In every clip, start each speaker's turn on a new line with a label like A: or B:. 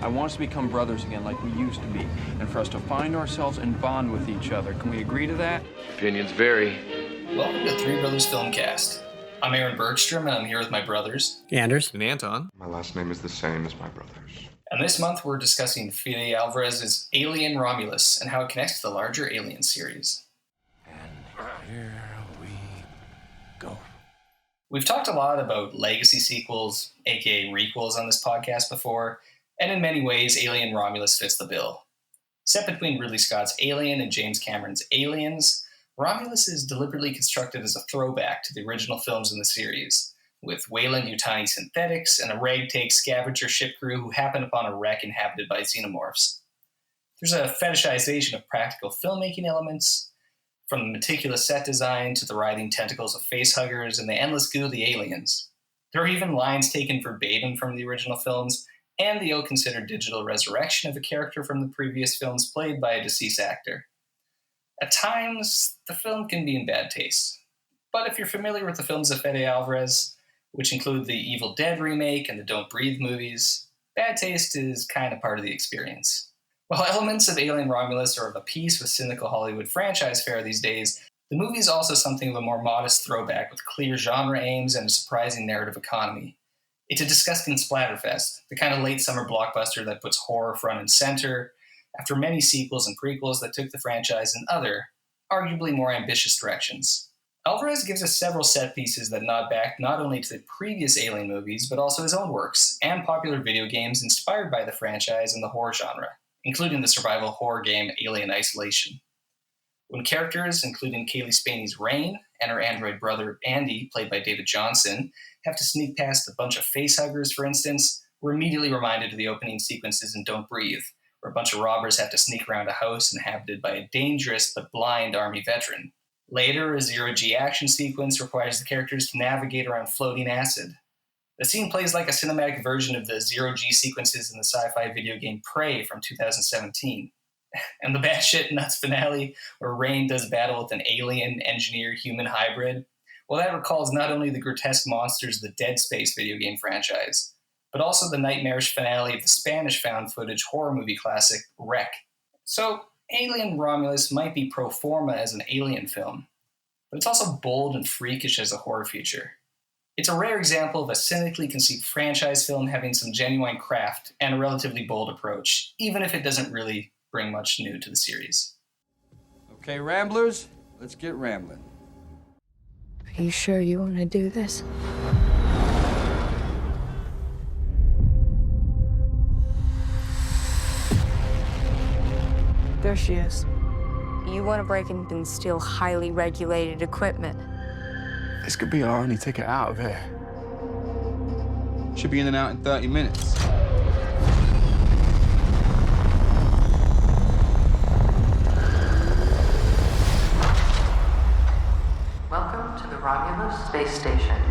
A: I want us to become brothers again like we used to be, and for us to find ourselves and bond with each other. Can we agree to that?
B: Opinions vary.
C: Welcome to Three Brothers Filmcast. I'm Aren Bergstrom, and I'm here with my brothers,
D: Anders
E: and Anton.
F: My last name is the same as my brother's.
C: And this month we're discussing Fede Álvarez's Alien Romulus and how it connects to the larger Alien series.
B: And here we go.
C: We've talked a lot about legacy sequels, aka requels, on this podcast before, and in many ways, Alien Romulus fits the bill. Set between Ridley Scott's Alien and James Cameron's Aliens, Romulus is deliberately constructed as a throwback to the original films in the series, with Weyland-Yutani synthetics and a ragtag scavenger ship crew who happen upon a wreck inhabited by xenomorphs. There's a fetishization of practical filmmaking elements, from the meticulous set design to the writhing tentacles of facehuggers and the endless goo of the aliens. There are even lines taken verbatim from the original films, and the ill-considered digital resurrection of a character from the previous films played by a deceased actor. At times, the film can be in bad taste. But if you're familiar with the films of Fede Álvarez, which include the Evil Dead remake and the Don't Breathe movies, bad taste is kind of part of the experience. While elements of Alien Romulus are of a piece with cynical Hollywood franchise fare these days, the movie is also something of a more modest throwback with clear genre aims and a surprising narrative economy. It's a disgusting splatterfest, the kind of late summer blockbuster that puts horror front and center, after many sequels and prequels that took the franchise in other, arguably more ambitious directions. Álvarez gives us several set pieces that nod back not only to the previous Alien movies, but also his own works and popular video games inspired by the franchise and the horror genre, including the survival horror game Alien Isolation. When characters, including Kaylee Spaney's Rain and her android brother Andy, played by David Johnson, have to sneak past a bunch of facehuggers, for instance, we're immediately reminded of the opening sequences in Don't Breathe, where a bunch of robbers have to sneak around a house inhabited by a dangerous but blind Army veteran. Later, a zero-G action sequence requires the characters to navigate around floating acid. The scene plays like a cinematic version of the zero-G sequences in the sci-fi video game Prey from 2017. And the batshit nuts finale, where Rain does battle with an alien engineer human hybrid, well, that recalls not only the grotesque monsters of the Dead Space video game franchise, but also the nightmarish finale of the Spanish found footage horror movie classic Wreck. So, Alien Romulus might be pro forma as an alien film, but it's also bold and freakish as a horror feature. It's a rare example of a cynically conceived franchise film having some genuine craft and a relatively bold approach, even if it doesn't really bring much new to the series.
A: Okay, Ramblers, let's get rambling.
G: Are you sure you want to do this? There she is. You want to break in and steal highly regulated equipment.
F: This could be our only ticket out of here.
A: Should be in and out in 30 minutes.
H: Welcome to the Romulus Space Station.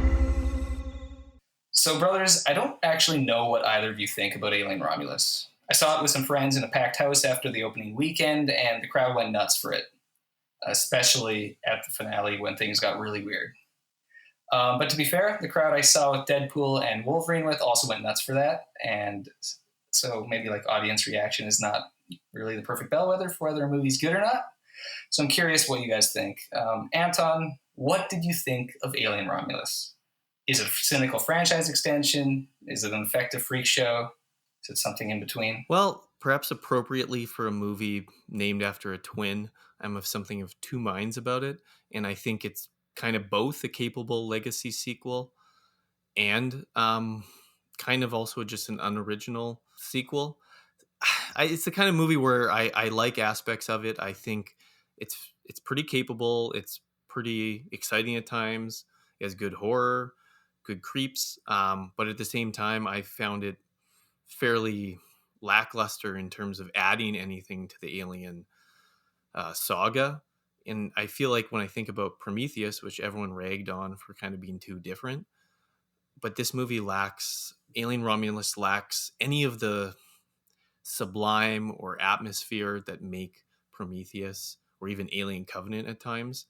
C: So, brothers, I don't actually know what either of you think about Alien Romulus. I saw it with some friends in a packed house after the opening weekend, and the crowd went nuts for it, especially at the finale when things got really weird. But to be fair, the crowd I saw with Deadpool and Wolverine with also went nuts for that, and so maybe like audience reaction is not really the perfect bellwether for whether a movie's good or not. So I'm curious what you guys think. Anton, what did you think of Alien Romulus? Is it a cynical franchise extension? Is it an effective freak show? Is it something in between?
E: Well, perhaps appropriately for a movie named after a twin, I'm of something of two minds about it. And I think it's kind of both a capable legacy sequel and kind of also just an unoriginal sequel. It's the kind of movie where I like aspects of it. I think it's pretty capable. It's pretty exciting at times. It has good horror, good creeps. But at the same time, I found it fairly lackluster in terms of adding anything to the Alien saga. And I feel like when I think about Prometheus, which everyone ragged on for kind of being too different, but this movie Alien Romulus lacks any of the sublime or atmosphere that make Prometheus or even Alien Covenant at times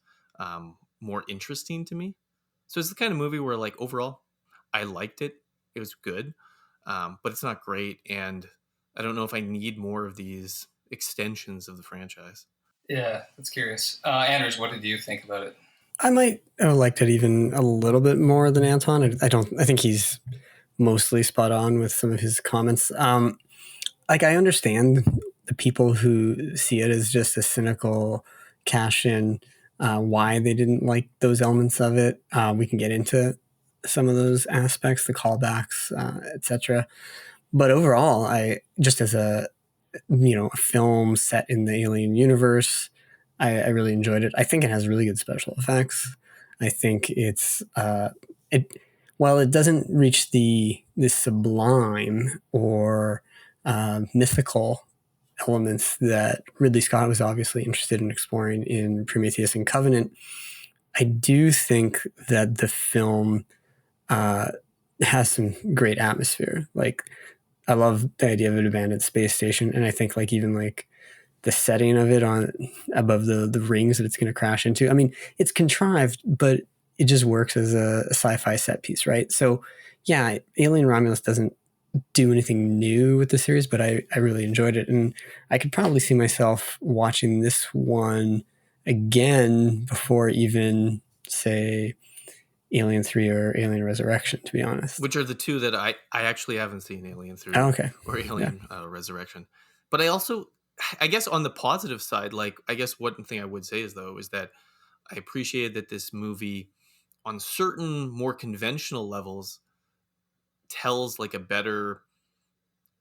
E: more interesting to me. So it's the kind of movie where, like, overall, I liked it. It was good, but it's not great. And I don't know if I need more of these extensions of the franchise.
C: Yeah, that's curious. Anders, what did you think about it?
D: I might have liked it even a little bit more than Anton. I think he's mostly spot on with some of his comments. Like, I understand the people who see it as just a cynical cash in, why they didn't like those elements of it. We can get into some of those aspects, the callbacks, etc. But overall, I just as a a film set in the Alien universe, I really enjoyed it. I think it has really good special effects. I think it's it while it doesn't reach the sublime or mythical elements that Ridley Scott was obviously interested in exploring in Prometheus and Covenant, I do think that the film has some great atmosphere. Like, I love the idea of an abandoned space station, and I think like even like the setting of it on above the rings that it's going to crash into. I mean, it's contrived, but it just works as a sci-fi set piece, right? So, yeah, Alien Romulus doesn't do anything new with the series, but I really enjoyed it, and I could probably see myself watching this one again before even, say, Alien 3 or Alien Resurrection, to be honest.
E: Which are the two that I actually haven't seen, Alien 3 or Alien Resurrection. But I guess on the positive side, like, I guess one thing I would say is that I appreciated that this movie, on certain more conventional levels, tells like a better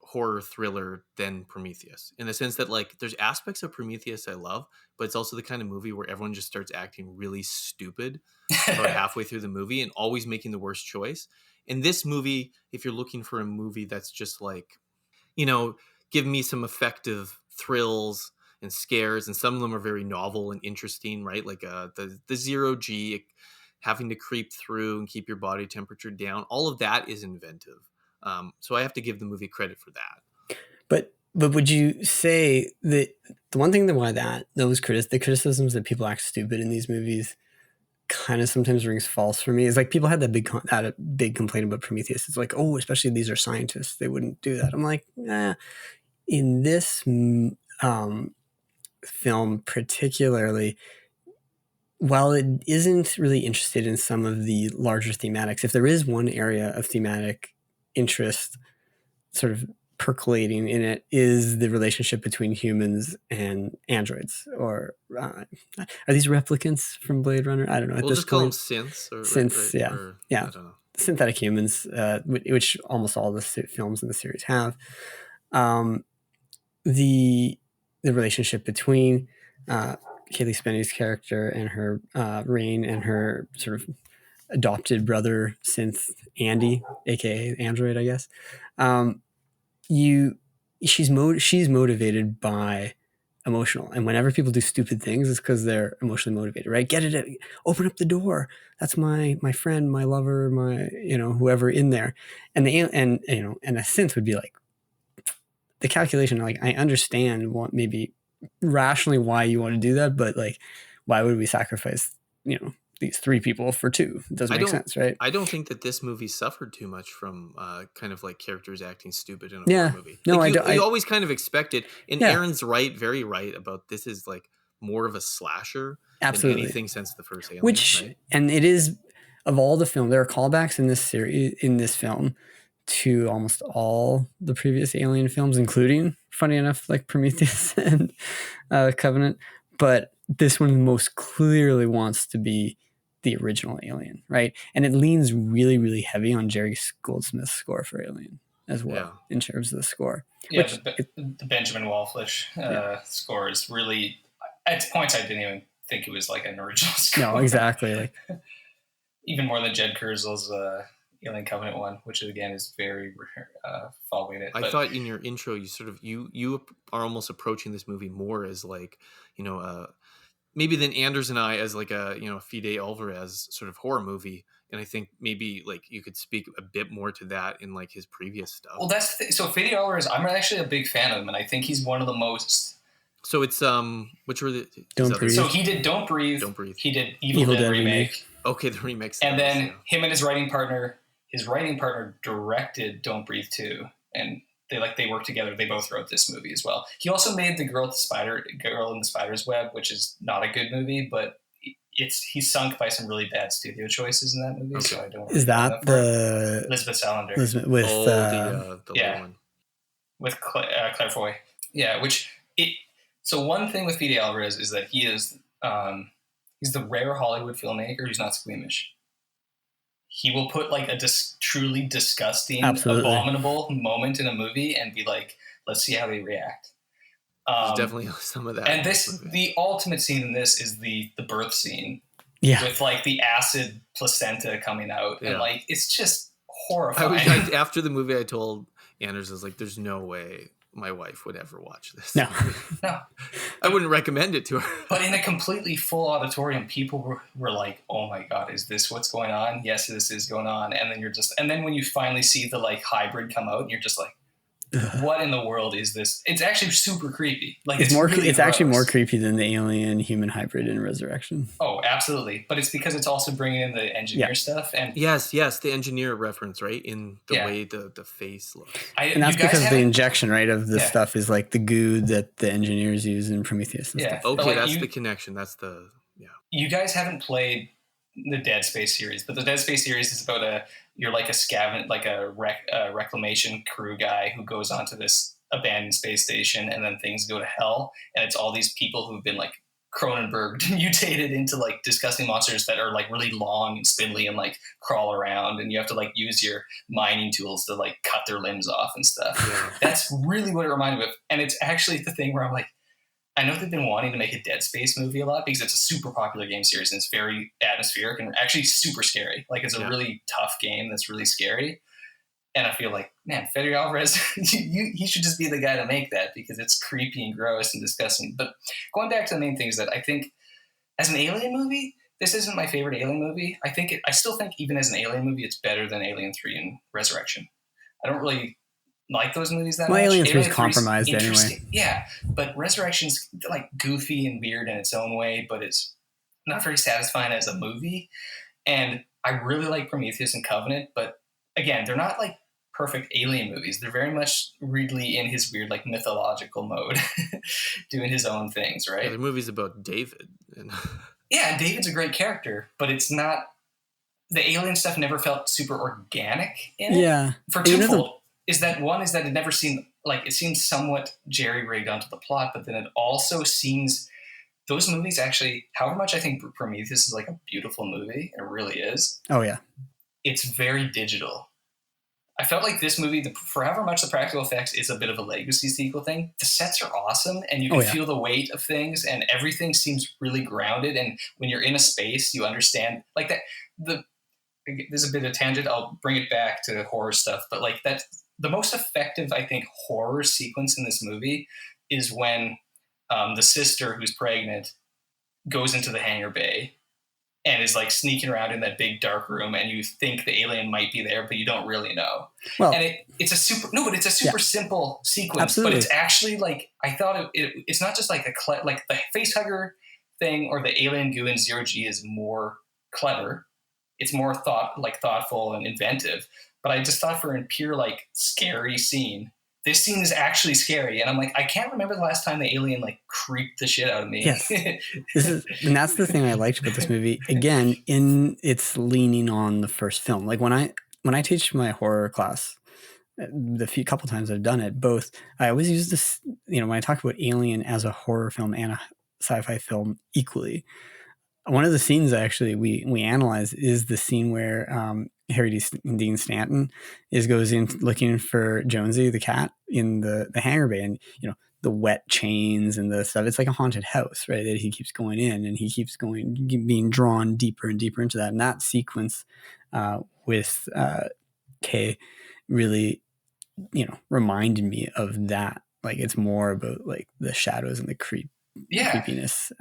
E: horror thriller than Prometheus, in the sense that like there's aspects of Prometheus I love, but it's also the kind of movie where everyone just starts acting really stupid about halfway through the movie and always making the worst choice. In this movie, if you're looking for a movie that's just like, give me some effective thrills and scares, and some of them are very novel and interesting, right? Like the 0G, having to creep through and keep your body temperature down. All of that is inventive. So I have to give the movie credit for that.
D: But would you say that the one thing that why that the criticisms that people act stupid in these movies kind of sometimes rings false for me is like people had that big complaint about Prometheus. It's like, oh, especially these are scientists, they wouldn't do that. I'm like, in this film particularly, while it isn't really interested in some of the larger thematics, if there is one area of thematic interest sort of percolating in it, is the relationship between humans and androids, or are these replicants from Blade Runner? I don't know.
E: We'll just call them synths.
D: Synths, yeah. I don't know. Synthetic humans, which almost all the films in the series have. The relationship between Kaylee Spenny's character and her Rain and her sort of adopted brother synth Andy, aka Android, I guess. She's motivated by emotional, and whenever people do stupid things, it's because they're emotionally motivated, right? Get it, open up the door. That's my friend, my lover, my whoever in there, and a synth would be like the calculation. Like, I understand what maybe rationally why you want to do that, but like, why would we sacrifice these 3 people for 2? It doesn't make sense, right?
E: I don't think that this movie suffered too much from kind of like characters acting stupid in a horror movie.
D: No,
E: like
D: I
E: always kind of expect it. And Aaron's right, very right about this is like more of a slasher than anything since the first Alien. Right?
D: And it is, of all the film, there are callbacks in this film to almost all the previous Alien films, including, funny enough, like Prometheus and Covenant. But this one most clearly wants to be the original Alien, right? And it leans really, really heavy on Jerry Goldsmith's score for Alien as well, in terms of the score.
C: Yeah, the Benjamin Wallfish score is really, at points I didn't even think it was like an original score.
D: No, exactly. Like,
C: even more than Jed Kurzel's Alien Covenant one, which again is very following it.
E: I thought in your intro you sort of you are almost approaching this movie more as like maybe than Anders and I as like a Fede Álvarez sort of horror movie, and I think maybe like you could speak a bit more to that in like his previous stuff.
C: Well, so Fede Álvarez, I'm actually a big fan of him, and I think he's one of the most.
E: So it's which were the
D: Don't Breathe.
C: So he did Don't Breathe. He did Evil Dead remake.
E: Okay, the remix.
C: And then him and his writing partner directed Don't Breathe 2, and they work together. They both wrote this movie as well. He also made the Girl in the Spider's Web, which is not a good movie, but he's sunk by some really bad studio choices in that movie.
E: Okay.
C: So I don't.
D: Is that the
C: Elizabeth Salander?
D: with
E: the
C: yeah.
E: little one.
C: With Claire Foy. Yeah, so one thing with Fede Álvarez is that he's the rare Hollywood filmmaker who's not squeamish. He will put like a truly disgusting, abominable moment in a movie and be like, let's see how they react.
E: There's definitely some of that.
C: And the ultimate scene in this is the birth scene.
D: Yeah.
C: With like the acid placenta coming out. And like, it's just horrifying.
E: After the movie, I told Anders, I was like, there's no way my wife would ever watch this.
D: No.
E: I wouldn't recommend it to her.
C: But in a completely full auditorium, people were like, oh my God, is this what's going on? Yes, this is going on. And then when you finally see the like hybrid come out, you're just like, what in the world is this? It's actually super creepy. Like
D: it's actually more creepy than the alien human hybrid in Resurrection.
C: Oh, absolutely. But it's because it's also bringing in the engineer stuff. And
E: yes, the engineer reference, right? In the way the face looks.
D: And that's because the injection, right, of the stuff is like the goo that the engineers use in Prometheus. And stuff.
E: Okay, that's the connection. That's the
C: You guys haven't played the Dead Space series, but the Dead Space series is about you're like a reclamation crew guy who goes onto this abandoned space station, and then things go to hell, and it's all these people who've been like Cronenberg mutated into like disgusting monsters that are like really long and spindly and like crawl around, and you have to like use your mining tools to like cut their limbs off and stuff. That's really what it reminded me of, and it's actually the thing where I'm like, I know they've been wanting to make a Dead Space movie a lot because it's a super popular game series and it's very atmospheric and actually super scary. Like it's a really tough game that's really scary. And I feel like, man, Fede Álvarez, he should just be the guy to make that because it's creepy and gross and disgusting. But going back to the main things that I think as an Alien movie, this isn't my favorite Alien movie. I still think even as an Alien movie, it's better than Alien 3 and Resurrection. I don't really like those movies that much.
D: Alien 3 is compromised anyway.
C: Yeah, but Resurrection's like goofy and weird in its own way, but it's not very satisfying as a movie. And I really like Prometheus and Covenant, but again, they're not like perfect Alien movies. They're very much Ridley in his weird like mythological mode, doing his own things, right?
E: Yeah, the movie's about David.
C: Yeah, David's a great character, but it's not. The alien stuff never felt super organic in it.
D: Yeah,
C: for twofold. Is that it never seemed like it seems somewhat jerry-rigged onto the plot, but then it also seems those movies actually, however much I think Prometheus is like a beautiful movie, it really is.
D: Oh yeah,
C: it's very digital. I felt like this movie, for however much the practical effects is a bit of a legacy sequel thing, the sets are awesome and you can feel the weight of things and everything seems really grounded. And when you're in a space, you understand like that. There's a bit of tangent. I'll bring it back to horror stuff, but like that. The most effective, I think, horror sequence in this movie is when the sister who's pregnant goes into the hangar bay and is like sneaking around in that big dark room, and you think the alien might be there, but you don't really know. Well, and it's a super simple sequence,
D: absolutely.
C: But it's actually like I thought it's not just like like the face hugger thing or the alien goo in 0G is more clever. It's more thoughtful and inventive. But I just thought for a pure, like, scary scene, this scene is actually scary. And I'm like, I can't remember the last time the alien, like, creeped the shit out of me.
D: Yes. And that's the thing I liked about this movie. Again, in its leaning on the first film. Like, when I teach my horror class, the couple times I've done it, both, I always use this, when I talk about Alien as a horror film and a sci-fi film equally. One of the scenes actually we analyze is the scene where Harry Dean Stanton goes in looking for Jonesy the cat in the hangar bay, and the wet chains and the stuff. It's like a haunted house, right? That he keeps going in, and he keeps being drawn deeper and deeper into that. And that sequence with Kay really, reminded me of that. Like it's more about like the shadows and the creepiness.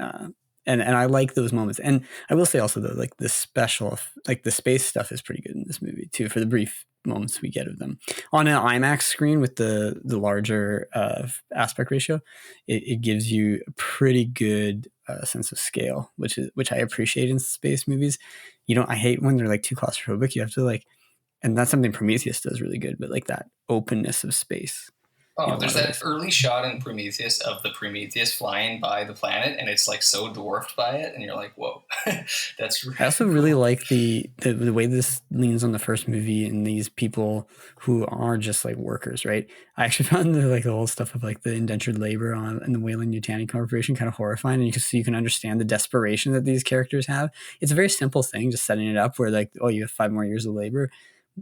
D: And I like those moments. And I will say also though, like the space stuff is pretty good in this movie too, for the brief moments we get of them. On an IMAX screen with the larger aspect ratio, it gives you a pretty good sense of scale, which I appreciate in space movies. I hate when they're like too claustrophobic. You have to and that's something Prometheus does really good, but like that openness of space
C: Oh, there's that early shot in Prometheus of the Prometheus flying by the planet, and it's like so dwarfed by it, and you're like, whoa, that's really
D: I also really like the way this leans on the first movie and these people who are just like workers, right? I actually found the whole stuff of like the indentured labor in the Weyland-Yutani Corporation kind of horrifying, and you can understand the desperation that these characters have. It's a very simple thing, just setting it up where like, oh, you have 5 more years of labor.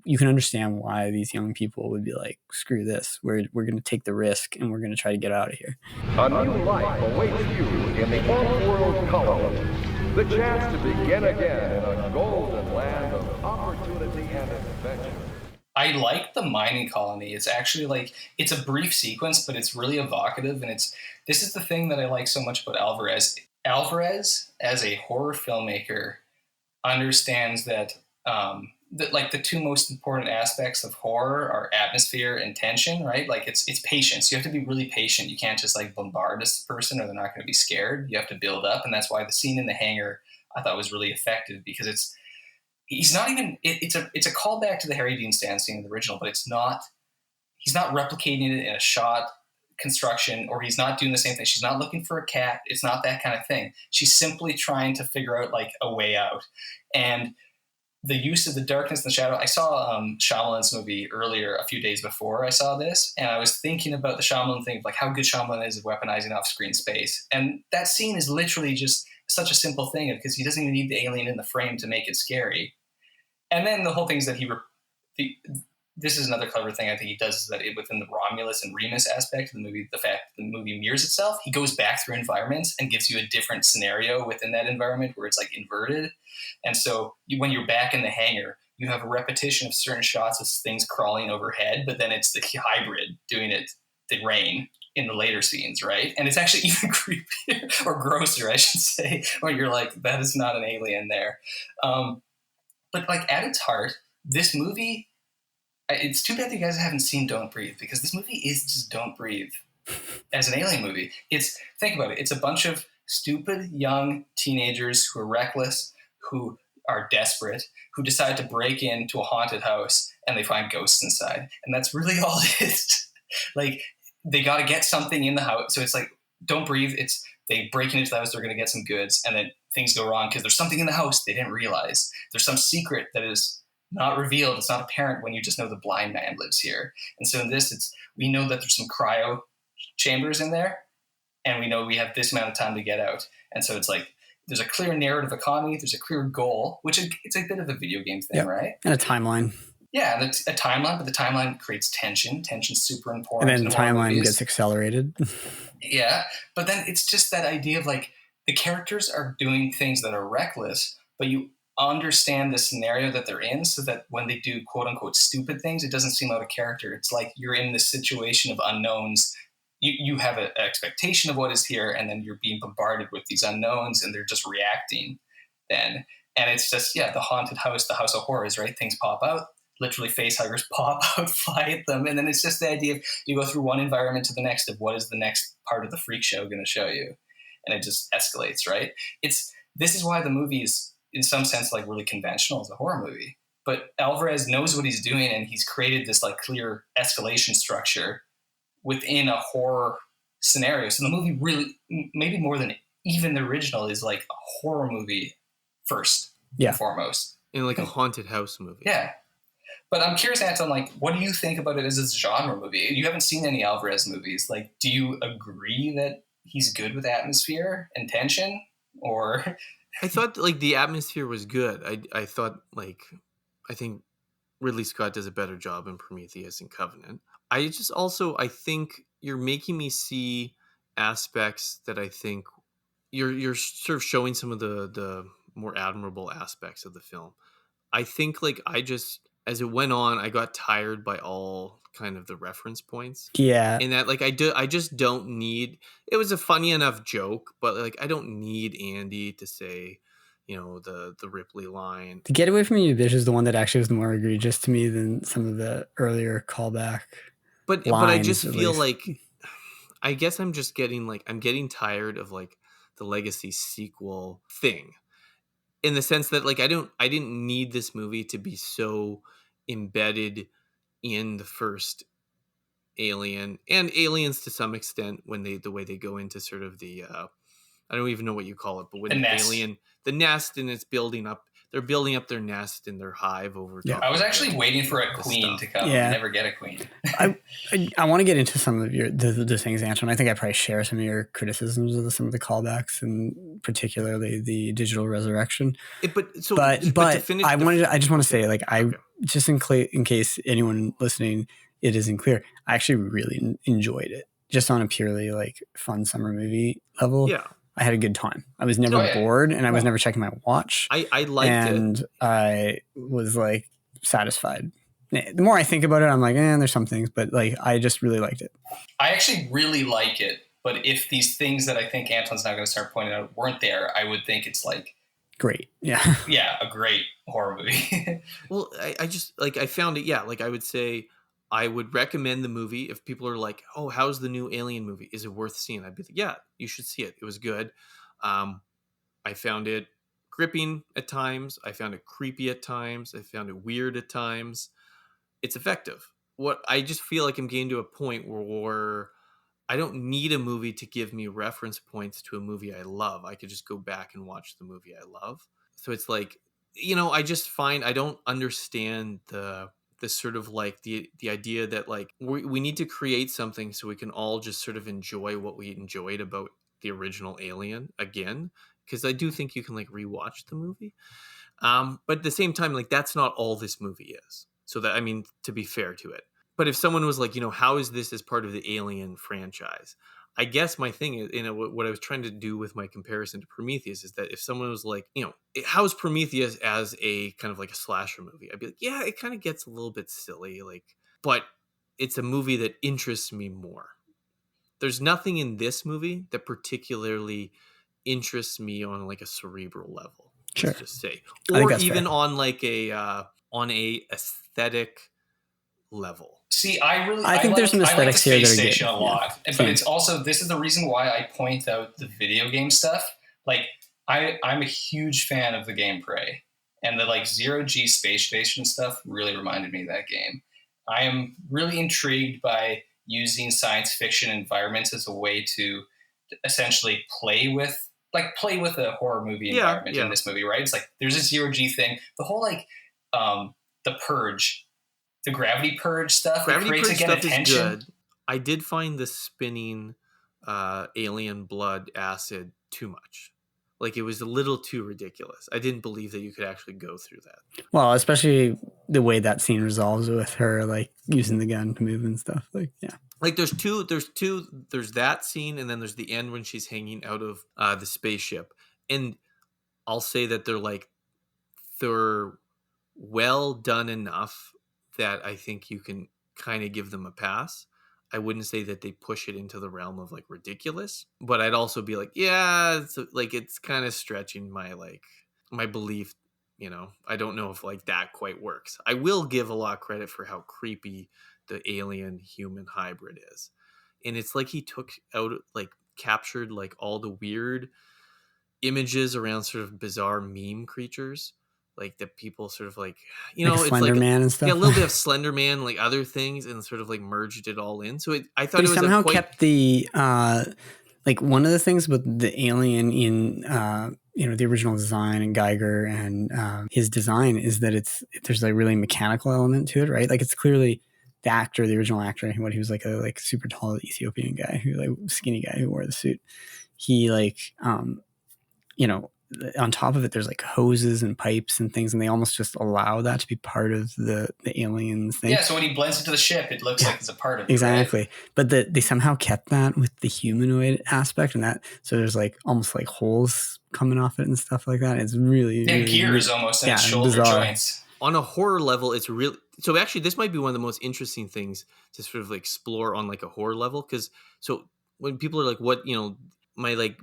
D: You can understand why these young people would be like, screw this. We're going to take the risk and we're going to try to get out of here.
I: A new life awaits you in the off-world colony. The chance to begin again in a golden land of opportunity and adventure.
C: I like the mining colony. It's actually like, it's a brief sequence, but it's really evocative. And this is the thing that I like so much about Álvarez. Álvarez, as a horror filmmaker, understands that, like the 2 most important aspects of horror are atmosphere and tension, right? Like it's patience. You have to be really patient. You can't just like bombard this person or they're not going to be scared. You have to build up. And that's why the scene in the hangar I thought was really effective, because he's not even, it's a callback to the Harry Dean Stanton scene in the original, but he's not replicating it in a shot construction, or he's not doing the same thing. She's not looking for a cat. It's not that kind of thing. She's simply trying to figure out like a way out. And the use of the darkness and the shadow. I saw Shyamalan's movie earlier, a few days before I saw this, and I was thinking about the Shyamalan thing, like how good Shyamalan is at weaponizing off-screen space. And that scene is literally just such a simple thing, because he doesn't even need the alien in the frame to make it scary. And then the whole thing is that this is another clever thing I think he does, is that within the Romulus and Remus aspect of the movie, the fact that the movie mirrors itself, he goes back through environments and gives you a different scenario within that environment where it's like inverted. And so when you're back in the hangar, you have a repetition of certain shots of things crawling overhead, but then it's the hybrid doing it, the rain in the later scenes, right? And it's actually even creepier or grosser, I should say, where you're like, that is not an alien there. But like at its heart, this movie, it's too bad that you guys haven't seen Don't Breathe, because this movie is just Don't Breathe as an alien movie. Think about it. It's a bunch of stupid young teenagers who are reckless, who are desperate, who decide to break into a haunted house, and they find ghosts inside. And that's really all it is. Like, they got to get something in the house. So it's like, Don't Breathe. It's they break into the house, they're going to get some goods, and then things go wrong because there's something in the house they didn't realize. There's some secret that is not revealed. It's not apparent when you just know the blind man lives here. And so in this, we know that there's some cryo chambers in there, and we know we have this amount of time to get out. And so it's like, there's a clear narrative economy, there's a clear goal, which it's a bit of a video game thing, right?
D: And a timeline.
C: Yeah, that's a timeline, but the timeline creates tension. Tension's super important.
D: And then the timeline gets accelerated.
C: Yeah, but then it's just that idea of like, the characters are doing things that are reckless, but you understand the scenario that they're in, so that when they do quote unquote stupid things, it doesn't seem out of character. It's like you're in this situation of unknowns. You have an expectation of what is here, and then you're being bombarded with these unknowns, and they're just reacting then. And it's just, the haunted house, the house of horrors, right? Things pop out, literally face huggers pop out, fly at them. And then it's just the idea of you go through one environment to the next of what is the next part of the freak show going to show you. And it just escalates, right? This is why the movie is, in some sense, like really conventional as a horror movie. But Álvarez knows what he's doing, and he's created this like clear escalation structure within a horror scenario. So the movie really, maybe more than even the original, is like a horror movie first and foremost.
E: In like a haunted house movie.
C: Yeah. But I'm curious, Anton, like, what do you think about it as a genre movie? You haven't seen any Álvarez movies. Like, do you agree that he's good with atmosphere and tension? Or
E: I thought like the atmosphere was good. I thought like, I think Ridley Scott does a better job in Prometheus and Covenant. I think you're making me see aspects that I think you're sort of showing some of the more admirable aspects of the film. I think like as it went on, I got tired by all kind of the reference points.
D: Yeah.
E: In that, like, I just don't need, it was a funny enough joke, but like, I don't need Andy to say, the Ripley line.
D: The Get Away From You bitch is the one that actually was more egregious to me than some of the earlier callback
E: But I just feel like, I guess I'm just I'm getting tired of like the legacy sequel thing, in the sense that like, I didn't need this movie to be so embedded in the first Alien and Aliens to some extent when the way they go into sort of the I don't even know what you call it, but when the nest and it's building up, they're building up their nest and their hive over top.
C: I was actually waiting for a queen to come.
D: Yeah.
C: We never get a queen.
D: I want to get into some of the things, Anton. I think I probably share some of your criticisms of some of the callbacks, and particularly the digital resurrection.
E: But
D: I just want to say, like, just in case anyone listening, it isn't clear, I actually really enjoyed it, just on a purely like fun summer movie level.
E: Yeah.
D: I had a good time. I was never bored, and I was never checking my watch.
E: I liked it.
D: And I was like satisfied. The more I think about it, I'm like, there's some things, but like, I just really liked it.
C: I actually really like it, but if these things that I think Anton's now going to start pointing out weren't there, I would think it's like
D: great. Yeah.
C: Yeah, a great horror movie.
E: Well, I just like, I found it. Yeah. Like I would say I would recommend the movie if people are like, oh, how's the new Alien movie? Is it worth seeing? I'd be like, yeah, you should see it. It was good. I found it gripping at times. I found it creepy at times. I found it weird at times. It's effective. What I just feel like I'm getting to a point where I don't need a movie to give me reference points to a movie I love. I could just go back and watch the movie I love. So it's like, I just find I don't understand the sort of like the idea that like we need to create something so we can all just sort of enjoy what we enjoyed about the original Alien again. Because I do think you can like rewatch the movie. But at the same time, like that's not all this movie is. So that, I mean, to be fair to it. But if someone was like, how is this as part of the Alien franchise? I guess my thing is, what I was trying to do with my comparison to Prometheus is that if someone was like, how's Prometheus as a kind of like a slasher movie? I'd be like, yeah, it kind of gets a little bit silly, like, but it's a movie that interests me more. There's nothing in this movie that particularly interests me on like a cerebral level.
D: Sure.
E: Let's just say,
D: or
E: even
D: fair.
E: on like on a aesthetic level.
C: See, I
D: think there's some aesthetics here that are
C: Space
D: good.
C: Station a lot, but it's also, this is the reason why I point out the video game stuff. Like, I'm a huge fan of the game Prey, and the like 0G Space Station stuff really reminded me of that game. I am really intrigued by using science fiction environments as a way to essentially play with a horror movie environment in this movie, right? It's like there's a 0G thing, the whole like the Purge. The Gravity Purge stuff.
E: Gravity Purge stuff
C: attention.
E: Is good. I did find the spinning alien blood acid too much. Like it was a little too ridiculous. I didn't believe that you could actually go through that.
D: Well, especially the way that scene resolves with her like using the gun to move and stuff. Like, yeah.
E: Like there's that scene, and then there's the end when she's hanging out of the spaceship. And I'll say that they're well done enough that I think you can kind of give them a pass. I wouldn't say that they push it into the realm of like ridiculous, but I'd also be like, yeah, it's kind of stretching my belief. I don't know if like that quite works. I will give a lot of credit for how creepy the alien human hybrid is. And it's like he captured like all the weird images around sort of bizarre meme creatures. Like that people sort of like, it's
D: Slender
E: like
D: Man and stuff.
E: Yeah, a little bit of Slender Man, like other things, and sort of like merged it all in. So I thought it was
D: somehow kept the like one of the things with the alien in the original design and Geiger and his design is that there's a really mechanical element to it, right? Like it's clearly the original actor, what he was like a super tall Ethiopian guy skinny guy who wore the suit. He on top of it, there's like hoses and pipes and things, and they almost just allow that to be part of the aliens thing.
C: Yeah, so when he blends into the ship, it looks like it's a part of it.
D: Exactly.
C: Right?
D: But they somehow kept that with the humanoid aspect, and that so there's like almost like holes coming off it and stuff like that. It's really
C: gears almost in its shoulder
D: bizarre.
C: joints.
E: On a horror level, it's really so. Actually, this might be one of the most interesting things to sort of like explore on like a horror level, because so when people are like, "What my like."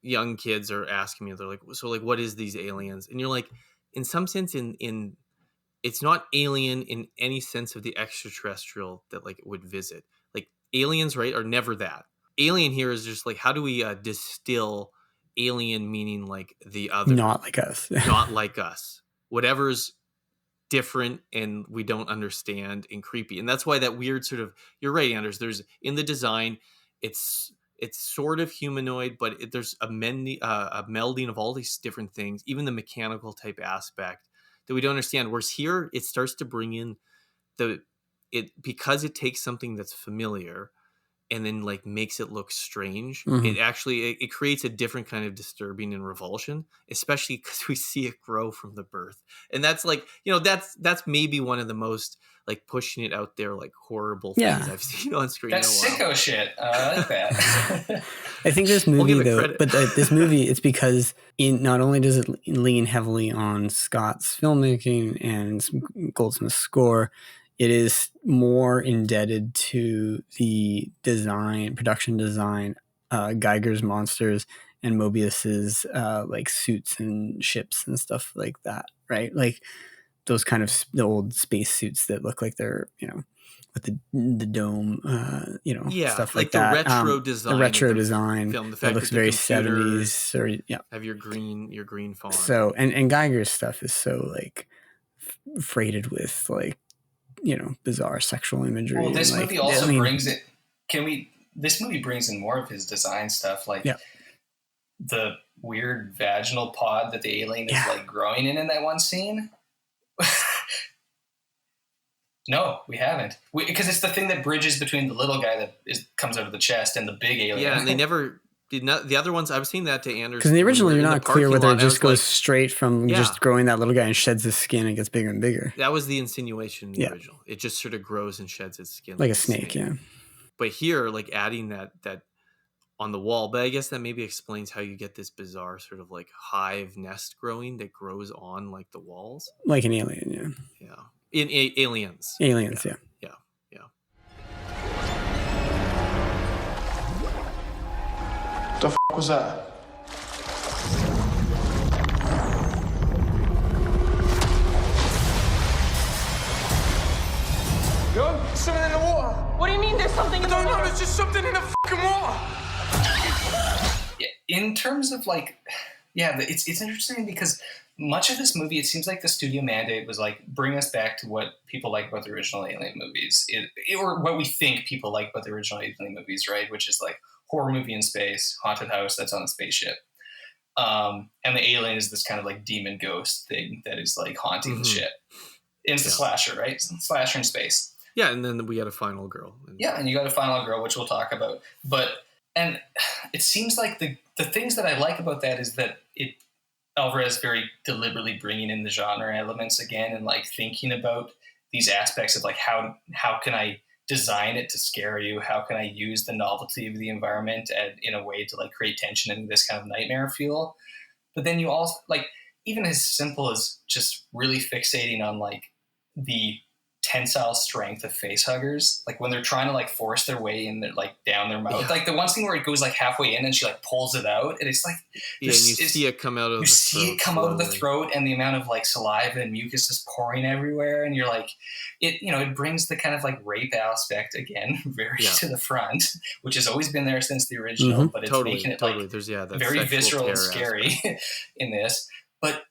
E: young kids are asking me, they're like, so like what is these aliens? And you're like, in some sense in it's not alien in any sense of the extraterrestrial that like it would visit. Like aliens, right, are never that. Alien here is just like, how do we distill alien meaning like the other,
D: not like us.
E: not like us, whatever's different and we don't understand and creepy. And that's why that weird sort of, you're right, Anders, there's in the design, it's sort of humanoid, but there's a melding of all these different things, even the mechanical type aspect that we don't understand. Whereas here, it starts to bring in because it takes something that's familiar and then like makes it look strange. It actually, it creates a different kind of disturbing and revulsion, especially because we see it grow from the birth. And that's like, that's maybe one of the most like pushing it out there, like horrible things I've seen on screen.
C: That's
E: in a while.
C: sicko shit. I like that.
D: I think this movie this movie, it's because not only does it lean heavily on Scott's filmmaking and Goldsmith's score, it is more indebted to the production design, Geiger's monsters and Mobius's like suits and ships and stuff like that, right? Like those kind of the old space suits that look like they're, with the dome, stuff like that.
E: The retro design
D: film.
E: The fact
D: looks
E: that
D: very 70s or
E: have your green font.
D: So and Geiger's stuff is so like freighted with like, bizarre sexual imagery.
C: Well, this
D: and,
C: movie also brings it. This movie brings in more of his design stuff, like the weird vaginal pod that the alien is like growing in that one scene. No, we haven't. Because it's the thing that bridges between the little guy that comes out of the chest and the big alien.
E: Yeah, and they never did not. The other ones, I was saying that to Anders.
D: Because in the original, you're not clear whether it just goes straight from just growing that little guy and sheds his skin and gets bigger and bigger.
E: That was the insinuation in the original. It just sort of grows and sheds its skin.
D: Like a snake, yeah.
E: But here, like adding that on the wall, but I guess that maybe explains how you get this bizarre sort of like hive nest growing that grows on like the walls.
D: Like an alien, yeah.
E: Yeah. In Aliens.
D: Aliens, yeah.
F: What the f*** was that? Yo, something in the water.
J: What do you mean there's something in the water?
F: I don't know, there's just something in the fucking water.
C: In terms of like, it's interesting because much of this movie, it seems like the studio mandate was like, bring us back to what people like about the original Alien movies, or what we think people like about the original Alien movies, right? Which is like horror movie in space, haunted house that's on a spaceship. And the alien is this kind of like demon ghost thing that is like haunting the ship. It's a slasher, right? Slasher in space.
E: Yeah, and then we had a final girl.
C: And you got a final girl, which we'll talk about. And it seems like the things that I like about that is that Álvarez very deliberately bringing in the genre elements again and like thinking about these aspects of like how can I design it to scare you? How can I use the novelty of the environment in a way to like create tension and this kind of nightmare feel? But then you also like even as simple as just really fixating on like the tensile strength of face huggers, like when they're trying to like force their way in their like down their mouth, like the one thing where it goes like halfway in and she like pulls it out and it's like
E: and you see it come out of the throat
C: and the amount of like saliva and mucus is pouring everywhere and you're like it brings the kind of like rape aspect again very to the front, which has always been there since the original, but it's making it like
E: there's
C: very visceral and scary in this. But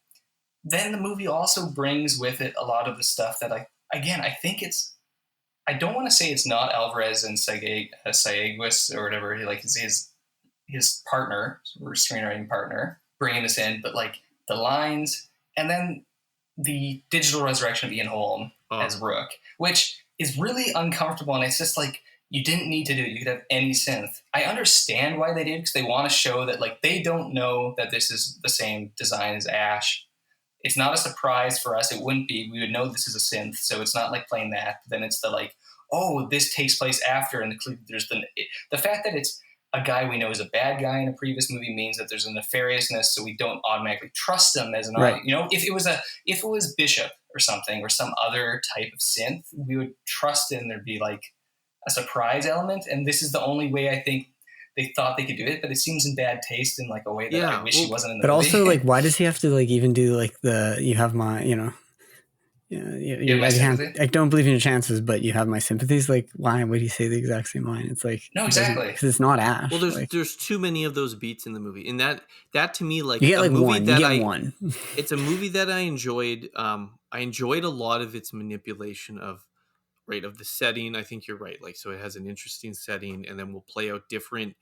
C: then the movie also brings with it a lot of the stuff that I think I don't want to say it's not Álvarez and Sayaguis or whatever, like his partner or screenwriting partner bringing this in, but like the lines and then the digital resurrection of Ian Holm as Rook, which is really uncomfortable. And it's just like, you didn't need to do it. You could have any synth. I understand why they did, because they want to show that like they don't know that this is the same design as Ash. It's not a surprise for us. It wouldn't be. We would know this is a synth, so it's not like playing that. But then it's the like, oh, this takes place after, and there's the fact that it's a guy we know is a bad guy in a previous movie means that there's a nefariousness, so we don't automatically trust him as an audience. You know, if it was Bishop or something or some other type of synth, we would trust it and there'd be like a surprise element. And this is the only way I think they thought they could do it, but it sems in bad taste in like a way that I wish he wasn't in the movie. But
D: also, like, why does he have to like even do like you have my, I don't believe in your chances, but you have my sympathies. Like, why would he say the exact same line? It's like,
C: no, exactly,
D: because it's not Ash.
E: Well, there's too many of those beats in the movie, and that to me, like,
D: you get like one. You get one.
E: It's a movie that I enjoyed I enjoyed a lot of its manipulation of the setting. I think you're right. Like, so it has an interesting setting, and then we'll play out different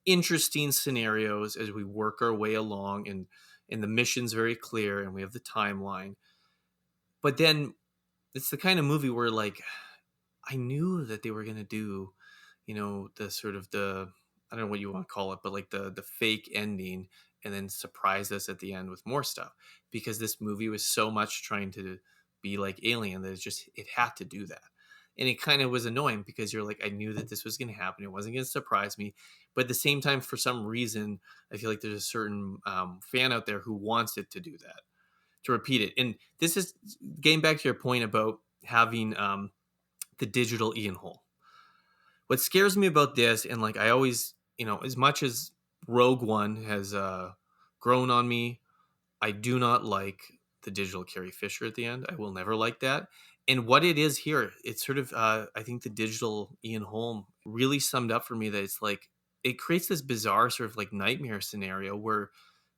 E: interesting scenarios as we work our way along, and the mission's very clear, and we have the timeline. But then it's the kind of movie where, like, I knew that they were going to do, the sort of I don't know what you want to call it, but like the fake ending, and then surprise us at the end with more stuff, because this movie was so much trying to be like Alien that it had to do that. And it kind of was annoying, because you're like, I knew that this was going to happen. It wasn't going to surprise me. But at the same time, for some reason, I feel like there's a certain fan out there who wants it to do that, to repeat it. And this is getting back to your point about having the digital Ian Holm. What scares me about this, and like I always, as much as Rogue One has grown on me, I do not like the digital Carrie Fisher at the end. I will never like that. And what it is here, it's sort of, I think the digital Ian Holm really summed up for me that it's like, it creates this bizarre sort of like nightmare scenario where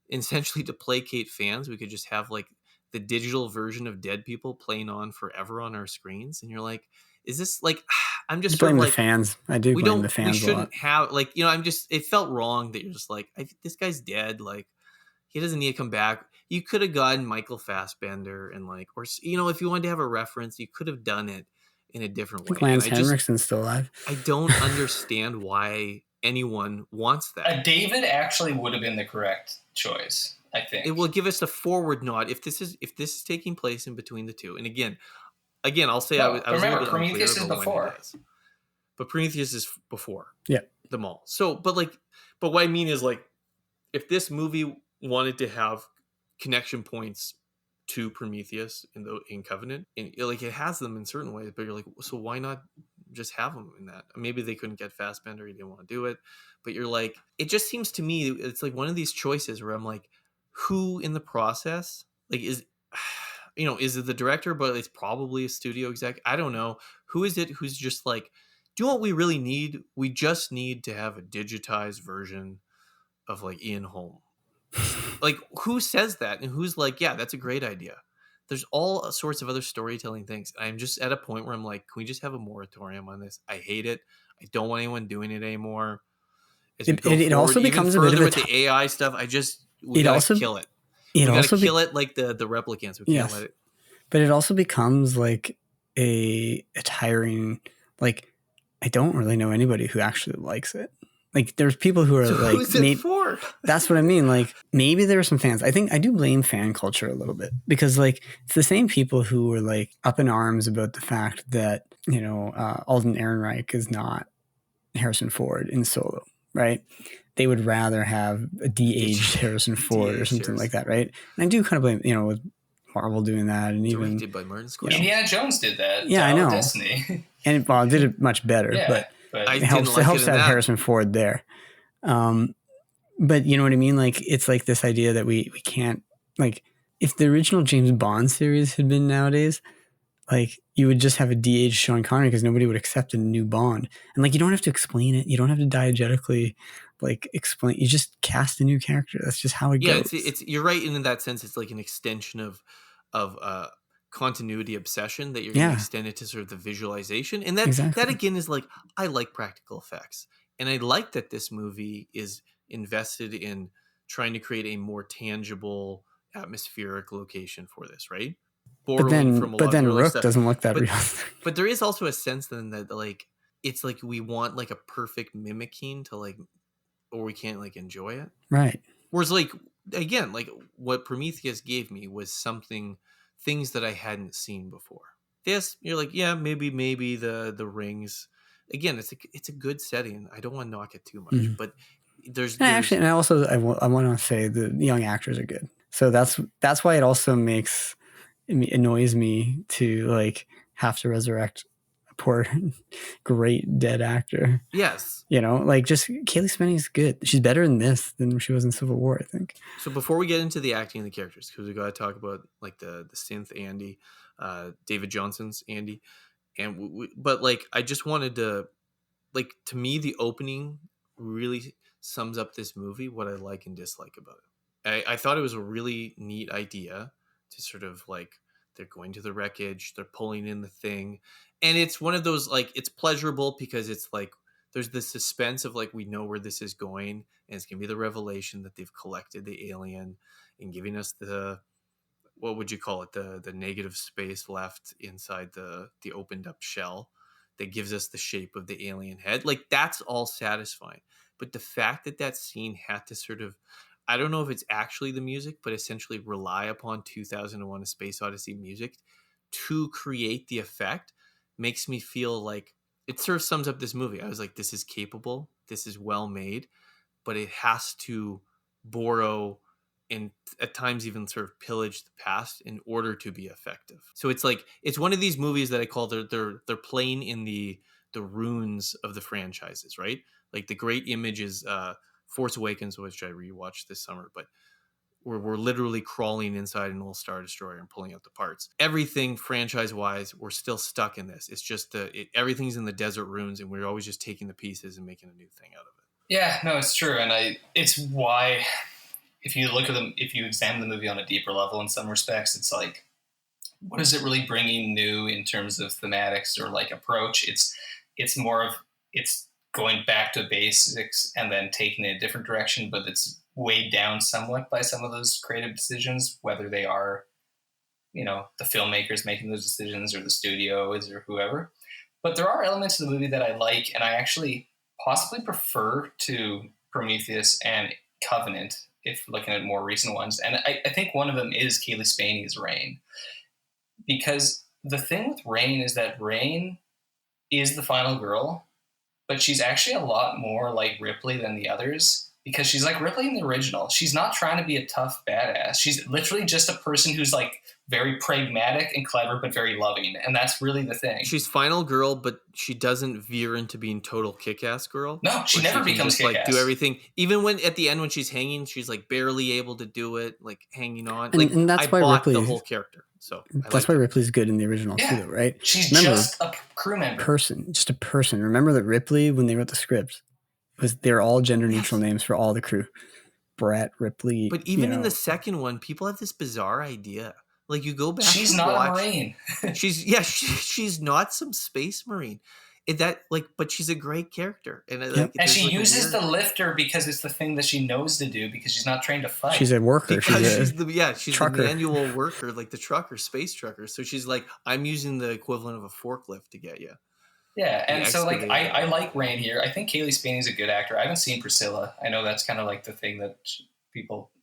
E: essentially, to placate fans, we could just have like the digital version of dead people playing on forever on our screens. And you're like, is this like, I'm just
D: blame
E: sort of
D: the
E: like,
D: fans. I do blame the
E: we
D: fans a lot.
E: shouldn't have like, it felt wrong that you're just like, this guy's dead. Like, he doesn't need to come back. You could have gotten Michael Fassbender and like, or, if you wanted to have a reference, you could have done it in a different way.
D: Lance Henriksen's still alive.
E: I don't understand why anyone wants that.
C: David actually would have been the correct choice, I think.
E: It will give us a forward nod if this is taking place in between the two. And again, I'll say I was
C: remember,
E: a bit
C: Prometheus is
E: unclear about
C: before.
E: when it is. But Prometheus is before.
D: Yeah.
E: Them all. So, but what I mean is, like, if this movie wanted to have connection points to Prometheus in Covenant, and like it has them in certain ways, but you're like, so why not just have them in that? Maybe they couldn't get Fassbender, he didn't want to do it, but you're like, it just seems to me it's like one of these choices where I'm like, who in the process, like, is it the director? But it's probably a studio exec. I don't know. Who is it who's just like, do you know what we really need? We just need to have a digitized version of like Ian Holm. Like, who says that? And who's like, yeah, that's a great idea. There's all sorts of other storytelling things. I'm just at a point where I'm like, can we just have a moratorium on this? I hate it. I don't want anyone doing it anymore.
D: It also becomes a bit of
E: with the AI stuff. We gotta kill it. We gotta kill it like the replicants. We can't let it.
D: But it also becomes like a tiring, like, I don't really know anybody who actually likes it. Like, there's people who are like,
E: who's it for?
D: That's what I mean. Like, maybe there are some fans. I think I do blame fan culture a little bit, because like it's the same people who were like up in arms about the fact that, Alden Ehrenreich is not Harrison Ford in Solo, right? They would rather have a de-aged Harrison Ford or something like that, right? And I do kind of blame, with Marvel doing that, and even
E: directed by Martin Scorsese.
C: Indiana Jones did that.
D: Yeah, I know.
C: Destiny.
D: And it did it much better, but it helps to have Harrison Ford there. But you know what I mean? Like, it's like this idea that we can't, like, if the original James Bond series had been nowadays, like, you would just have a de-aged Sean Connery because nobody would accept a new Bond. And like, you don't have to explain it. You don't have to diegetically like explain. You just cast a new character. That's just how it goes.
E: Yeah, it's you're right. And in that sense, it's like an extension of continuity obsession that you're going to extend it to sort of the visualization. And that again is like, I like practical effects. And I like that this movie is invested in trying to create a more tangible atmospheric location for this, right?
D: But then Rook doesn't look that real.
E: But there is also a sense then that like, it's like we want like a perfect mimicking to like, or we can't like enjoy it.
D: Right.
E: Whereas like, again, like what Prometheus gave me was things that I hadn't seen before. This, you're like, yeah, maybe the rings. Again, it's a good setting. I don't want to knock it too much, but there's
D: actually, and I want to say the young actors are good. So that's why it also annoys me to like have to resurrect a poor, great dead actor.
E: Yes,
D: like just Kaylee Spinney's good. She's better in this than she was in Civil War, I think.
E: So before we get into the acting and the characters, because we got to talk about like the synth Andy, David Johnson's Andy, and but like I just wanted to, like, to me the opening really sums up this movie, what I like and dislike about it. I thought it was a really neat idea to sort of like they're going to the wreckage, they're pulling in the thing. And it's one of those, like, it's pleasurable because it's like, there's this suspense of like, we know where this is going, and it's going to be the revelation that they've collected the alien and giving us the, what would you call it? The negative space left inside the opened up shell that gives us the shape of the alien head. Like, that's all satisfying. But the fact that that scene had to sort of, I don't know if it's actually the music, but essentially rely upon 2001: A Space Odyssey music to create the effect makes me feel like it sort of sums up this movie. I was like, this is capable, this is well made, but it has to borrow and at times even sort of pillage the past in order to be effective. So it's like, it's one of these movies that I call they're playing in the ruins of the franchises, right? Like the great image is Force Awakens, which I rewatched this summer, but we're literally crawling inside an old Star Destroyer and pulling out the parts. Everything franchise-wise, we're still stuck in this. It's just everything's in the desert ruins, and we're always just taking the pieces and making a new thing out of it.
C: Yeah, no, it's true, and it's why if you look at them, if you examine the movie on a deeper level, in some respects, it's like, what is it really bringing new in terms of thematics or like approach? It's more of it's going back to basics and then taking it a different direction, but it's weighed down somewhat by some of those creative decisions, whether they are, you know, the filmmakers making those decisions or the studios or whoever. But there are elements of the movie that I like, and I actually possibly prefer to Prometheus and Covenant, if looking at more recent ones. And I think one of them is Kaylee Spaney's Rain. Because the thing with Rain is that Rain is the final girl, but she's actually a lot more like Ripley than the others, because she's like Ripley in the original. She's not trying to be a tough badass. She's literally just a person who's like very pragmatic and clever, but very loving. And that's really the thing.
E: She's final girl, but she doesn't veer into being total kick-ass girl.
C: No, she never becomes
E: kick-ass. Like do everything. Even when at the end when she's hanging, she's like barely able to do it, like hanging on.
D: And that's why
E: bought
D: Ripley,
E: the whole character. So
D: that's why Ripley's good in the original too, right?
C: She's just a crew member.
D: Just a person. Remember that Ripley, when they wrote the script, they're all gender neutral names for all the crew. Brett, Ripley.
E: But even in the second one, people have this bizarre idea. Like you go back.
C: She's not a Marine.
E: she's not some space Marine. But she's a great character, and
C: she uses the lifter because it's the thing that she knows to do, because she's not trained to fight.
D: She's a worker.
E: She's the manual worker, like the trucker, space trucker. So she's like, I'm using the equivalent of a forklift to get you.
C: Yeah, and so like I like Rain here. I think Kaylee Spaney's a good actor. I haven't seen Priscilla. I know that's kind of like the thing that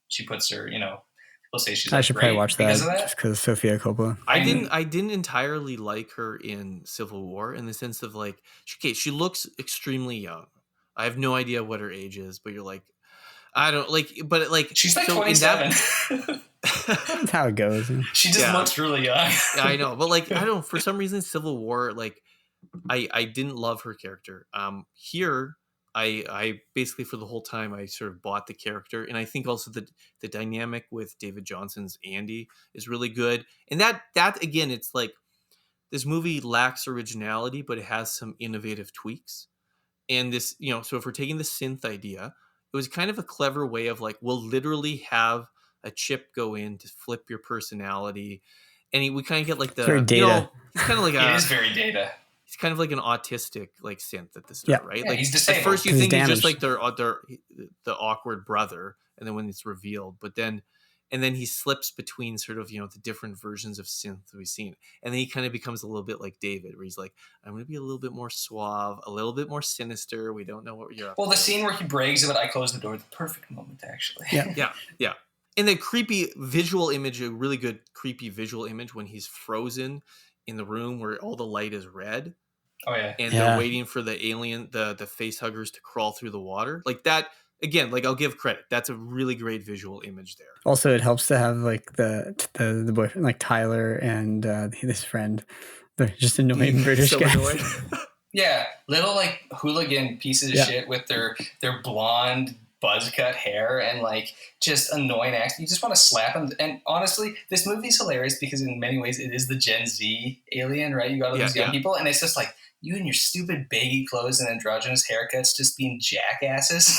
C: she puts her, you know, people say she's.
D: I should probably watch that just because Sofia Coppola.
E: I didn't entirely like her in Civil War in the sense of like, she looks extremely young. I have no idea what her age is, but you're like, I don't like, but like
C: she's like 27.
D: That's how it goes.
C: She just looks really young.
E: I know, but like I don't. For some reason, Civil War, like I didn't love her character. Here. I basically for the whole time I sort of bought the character, and I think also the dynamic with David Johnson's Andy is really good. And that again, it's like this movie lacks originality, but it has some innovative tweaks. And this, you know, so if we're taking the synth idea, it was kind of a clever way of like, we'll literally have a chip go in to flip your personality, and we kind of get like the
D: very data.
E: You know, it's kind of like
C: it is very data.
E: He's kind of like an autistic like synth at the start, right?
C: Yeah,
E: like
C: he's disabled.
E: At first you think he's
D: damaged.
E: just like the awkward brother, and then when it's revealed, and then he slips between sort of, you know, the different versions of synth that we've seen, and then he kind of becomes a little bit like David, where he's like, I'm going to be a little bit more suave, a little bit more sinister. We don't know what you're up to.
C: Well, the scene where he brags about I closed the door, the perfect moment, actually.
E: Yeah. And the creepy visual image, a really good creepy visual image when he's frozen in the room where all the light is red.
C: Oh yeah.
E: And they're waiting for the alien, the face huggers to crawl through the water. Like that, again, like I'll give credit. That's a really great visual image there.
D: Also, it helps to have like the boyfriend, like Tyler and his friend. They're just annoying British
E: so
D: guys.
E: Annoying.
C: Yeah. Little like hooligan pieces of shit with their blonde buzz cut hair and like just annoying acts. You just want to slap them. And honestly, this movie's hilarious because in many ways it is the Gen Z alien, right? You got all these young people, and it's just like you and your stupid baggy clothes and androgynous haircuts just being jackasses.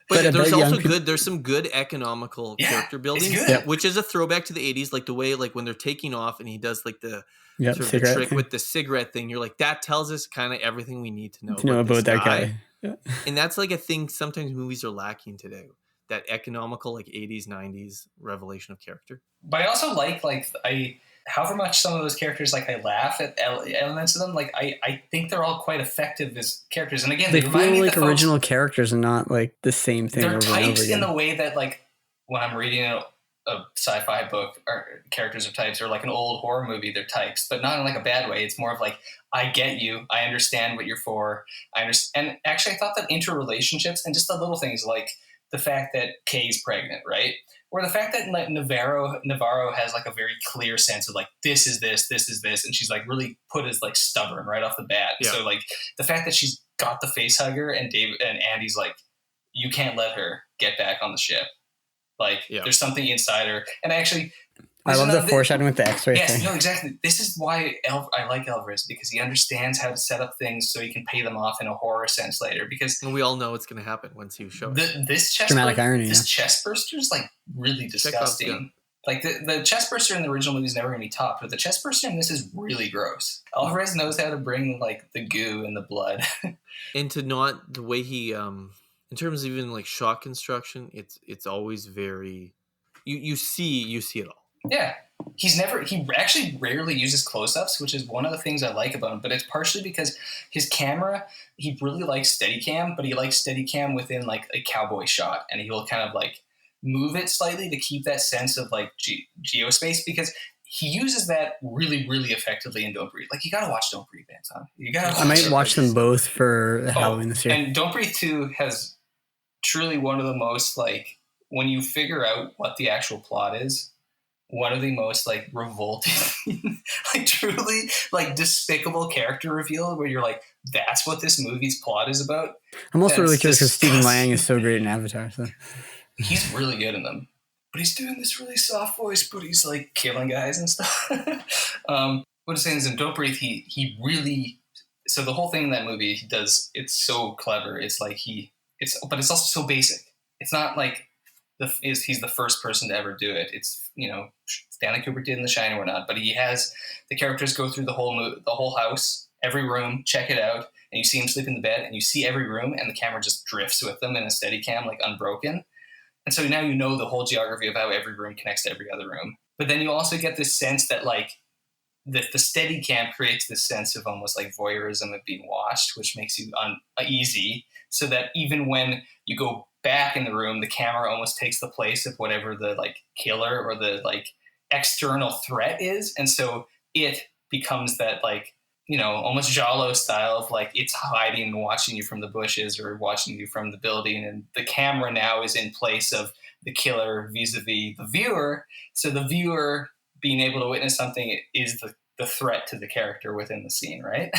E: But there's
D: young
E: also
D: people-
E: there's some good economical character building,
C: good.
E: which is a throwback to the 80s, like the way like when they're taking off and he does like the
D: Yep,
E: sort of the
D: cigarette
E: trick
D: thing.
E: with the cigarette thing. You're like, that tells us kind of everything we need to know,
D: to know about
E: this
D: that guy. Yeah.
E: And that's like a thing sometimes movies are lacking today. That economical like 80s, 90s revelation of character.
C: But I also like however much some of those characters, like I laugh at elements of them, like I think they're all quite effective as characters. And again,
D: They
C: remind
D: feel
C: me
D: like
C: of the
D: original
C: folks,
D: characters and not like the same thing
C: they're
D: over and over
C: types
D: again.
C: in the way that like when I'm reading a sci-fi book, or characters are types, or like an old horror movie, they're types, but not in like a bad way. It's more of like, I get you, I understand what you're for, I understand. And actually, I thought that interrelationships and just the little things like the fact that Kay's pregnant, right? Or the fact that like Navarro has like a very clear sense of like, this is this, and she's like really put as like stubborn right off the bat.
E: Yeah.
C: So like the fact that she's got the face hugger and David and Andy's like, you can't let her get back on the ship. Like there's something inside her. And actually,
D: I love the foreshadowing with the X-ray
C: yes,
D: thing.
C: no, exactly. This is why I like Álvarez, because he understands how to set up things so he can pay them off in a horror sense later. Because
E: and we all know what's going to happen once you show it.
C: This chest
D: Dramatic irony.
C: This chest burster is like really disgusting. Like the chest burster in the original movie is never going to be topped, but the chest burster in this is really gross. Álvarez knows how to bring like the goo and the blood.
E: And to not the way he in terms of even like shot construction, it's always very you see it all.
C: Yeah. He actually rarely uses close-ups, which is one of the things I like about him, but it's partially because his camera, he really likes Steadicam, but he likes Steadicam within like a cowboy shot, and he will kind of like move it slightly to keep that sense of like geospace, because he uses that really, really effectively in Don't Breathe. Like, you gotta watch Don't Breathe, Anton. You gotta
D: I might watch them both for Halloween this year.
C: And Don't Breathe 2 has truly one of the most, like, when you figure out what the actual plot is, one of the most like revolting, like truly like despicable character reveal where you're like, that's what this movie's plot is about.
D: I'm also really curious because
C: disgusting.
D: Stephen Lang is so great in Avatar. So
C: He's really good in them, but he's doing this really soft voice, but he's like killing guys and stuff. What I'm saying is in Don't Breathe, he really, so the whole thing in that movie he does, it's so clever. It's like but it's also so basic. It's not like he's the first person to ever do it. It's, you know, Stanley Kubrick did in The Shining or not, but he has the characters go through the whole house, every room, check it out, and you see him sleep in the bed, and you see every room, and the camera just drifts with them in a Steadicam, like unbroken. And so now you know the whole geography of how every room connects to every other room. But then you also get this sense that like the Steadicam creates this sense of almost like voyeurism of being watched, which makes you uneasy, so that even when you go back in the room, the camera almost takes the place of whatever the like killer or the like external threat is. And so it becomes that like, you know, almost Giallo style of like it's hiding and watching you from the bushes or watching you from the building. And the camera now is in place of the killer vis-a-vis the viewer. So the viewer being able to witness something is the threat to the character within the scene, right?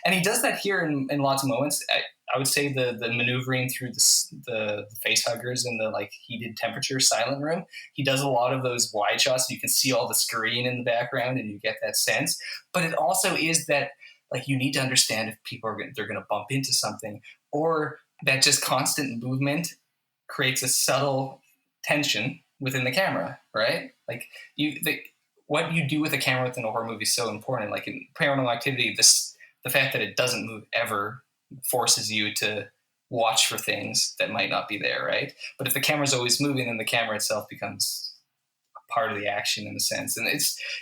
C: And he does that here in lots of moments. I would say the maneuvering through the face huggers in the like heated temperature silent room, he does a lot of those wide shots so you can see all the screen in the background and you get that sense. But it also is that like you need to understand if people they're going to bump into something, or that just constant movement creates a subtle tension within the camera, right? Like what you do with a camera within a horror movie is so important. Like in Paranormal Activity, the fact that it doesn't move ever forces you to watch for things that might not be there, right? But if the camera's always moving, then the camera itself becomes a part of the action in a sense. And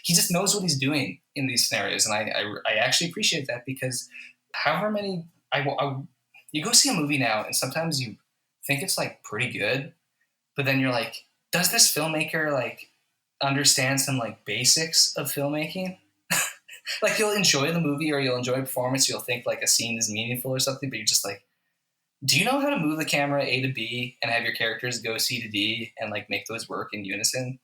C: he just knows what he's doing in these scenarios. And I actually appreciate that, because however many, you go see a movie now and sometimes you think it's like pretty good, but then you're like, does this filmmaker like understand some like basics of filmmaking? Like you'll enjoy the movie or you'll enjoy a performance, you'll think like a scene is meaningful or something, but you're just like, do you know how to move the camera A to B and have your characters go C to D and like make those work in unison?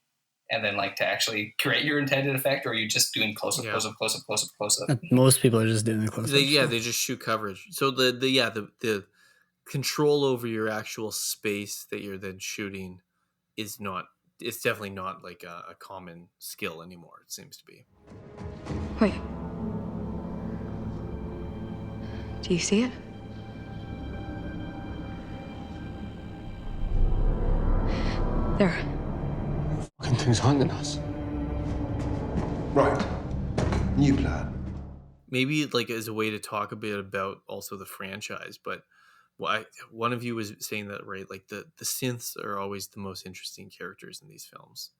C: And then like to actually create your intended effect, or are you just doing close up, close up, close up, close up, close up?
D: Most people are just doing the close up.
E: They just shoot coverage. So the control over your actual space that you're then shooting is not, it's definitely not like a common skill anymore, it seems to be.
G: Wait. Do you see it? There.
F: Fucking thing's hunting us.
I: Right. New plan.
E: Maybe like as a way to talk a bit about also the franchise, but one of you was saying that, right? Like the synths are always the most interesting characters in these films,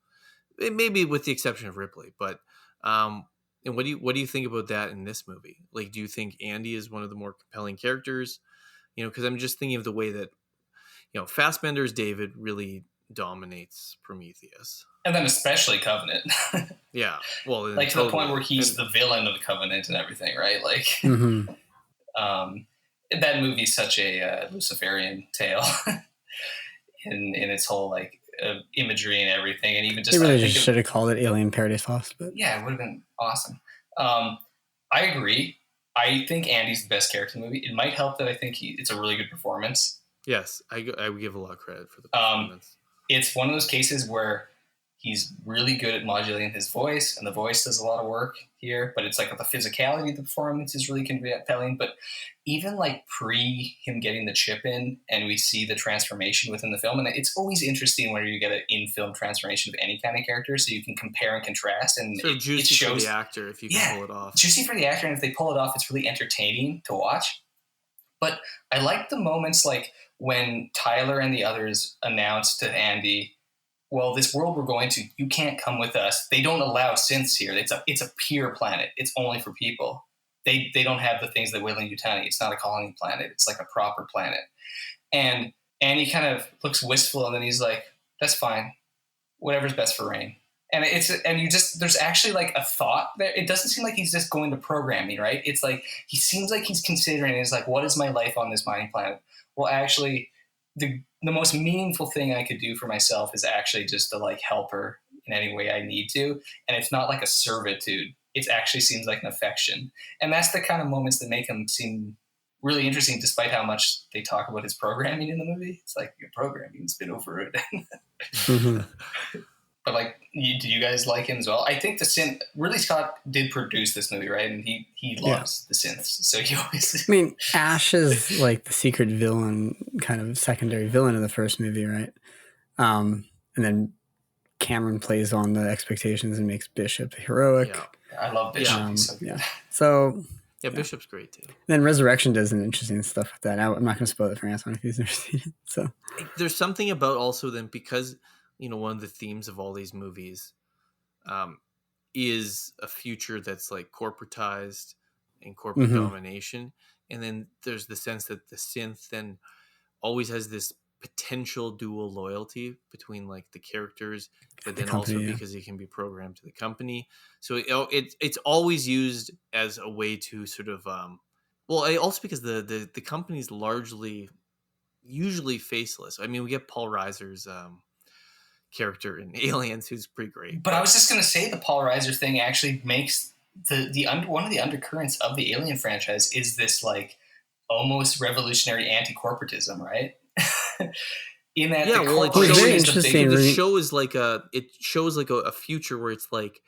E: maybe with the exception of Ripley. But and what do you think about that in this movie? Like, do you think Andy is one of the more compelling characters? Because I'm just thinking of the way that Fassbender's David really dominates Prometheus,
C: And then especially Covenant.
E: yeah. Well,
C: like to the point where he's the villain of the Covenant and everything, right? Like,
D: Mm-hmm.
C: That movie's such a Luciferian tale in its whole like imagery and everything, and even just
D: They really just should have called it Alien Paradise Lost, but
C: yeah, it would have been awesome. I agree. I think Andy's the best character in the movie. It might help that I think it's a really good performance.
E: Yes, I would give a lot of credit for the performance.
C: It's one of those cases where he's really good at modulating his voice, and the voice does a lot of work here, but it's like the physicality of the performance is really compelling. But even like pre him getting the chip in, and we see the transformation within the film, and it's always interesting when you get an in-film transformation of any kind of character, so you can compare and contrast, and
E: so juicy
C: it shows
E: for the actor if you can pull it off.
C: Juicy for the actor, and if they pull it off, it's really entertaining to watch. But I like the moments like when Tyler and the others announce to Andy, well, this world we're going to, you can't come with us. They don't allow synths here. It's a pure planet. It's only for people. They don't have the things that Weyland-Yutani. It's not a colony planet. It's like a proper planet. And Andy kind of looks wistful, and then he's like, that's fine. Whatever's best for Rain. And there's actually like a thought there. It doesn't seem like he's just going to programming, right? It's like, he seems like he's considering, it's like, what is my life on this mining planet? Well, actually, the most meaningful thing I could do for myself is actually just to like help her in any way I need to. And it's not like a servitude. It actually seems like an affection. And that's the kind of moments that make him seem really interesting, despite how much they talk about his programming in the movie. It's like, your programming's been overridden.
D: mm-hmm.
C: But like, do you guys like him as well? I think the synth, Ridley Scott did produce this movie, right? And he loves the synths. So he always...
D: I mean, Ash is like the secret villain, kind of secondary villain of the first movie, right? And then Cameron plays on the expectations and makes Bishop heroic.
C: Yeah. I love Bishop.
D: So
E: Bishop's great too.
D: Then Resurrection does an interesting stuff with that. I'm not going to spoil it for Anton if he's never seen it. So
E: there's something about also then, because one of the themes of all these movies is a future that's like corporatized and corporate domination. And then there's the sense that the synth then always has this potential dual loyalty between like the characters, but then also because it can be programmed to the company. So it's always used as a way to sort of, also because the company's usually faceless. I mean, we get Paul Reiser's character in Aliens, who's pretty great.
C: But I was just going to say, the Paul Reiser thing actually makes one of the undercurrents of the Alien franchise is this like almost revolutionary anti-corporatism, right? In that
E: the show is like it shows like a future where it's like,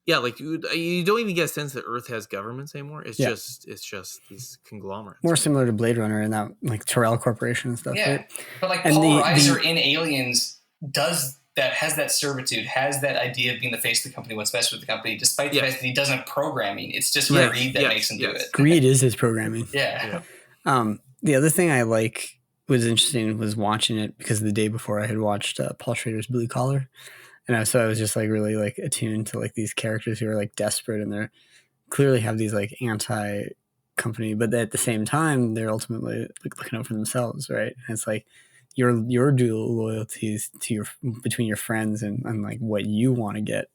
E: like you don't even get a sense that Earth has governments anymore. It's just these conglomerates.
D: More similar to Blade Runner and that like Tyrell Corporation and stuff.
C: Yeah,
D: right?
C: But like Paul Reiser in Aliens has that servitude, has that idea of being the face of the company, what's best for the company, despite the fact that he doesn't have programming. It's just greed that makes him do it.
D: Greed is his programming.
C: Yeah.
D: The other thing I was interesting was watching it because the day before I had watched Paul Schrader's Blue Collar, and so I was just like really like attuned to like these characters who are like desperate, and they're clearly have these like anti-company, but at the same time they're ultimately like looking out for themselves, right? And it's like your dual loyalties to between your friends and like what you want to get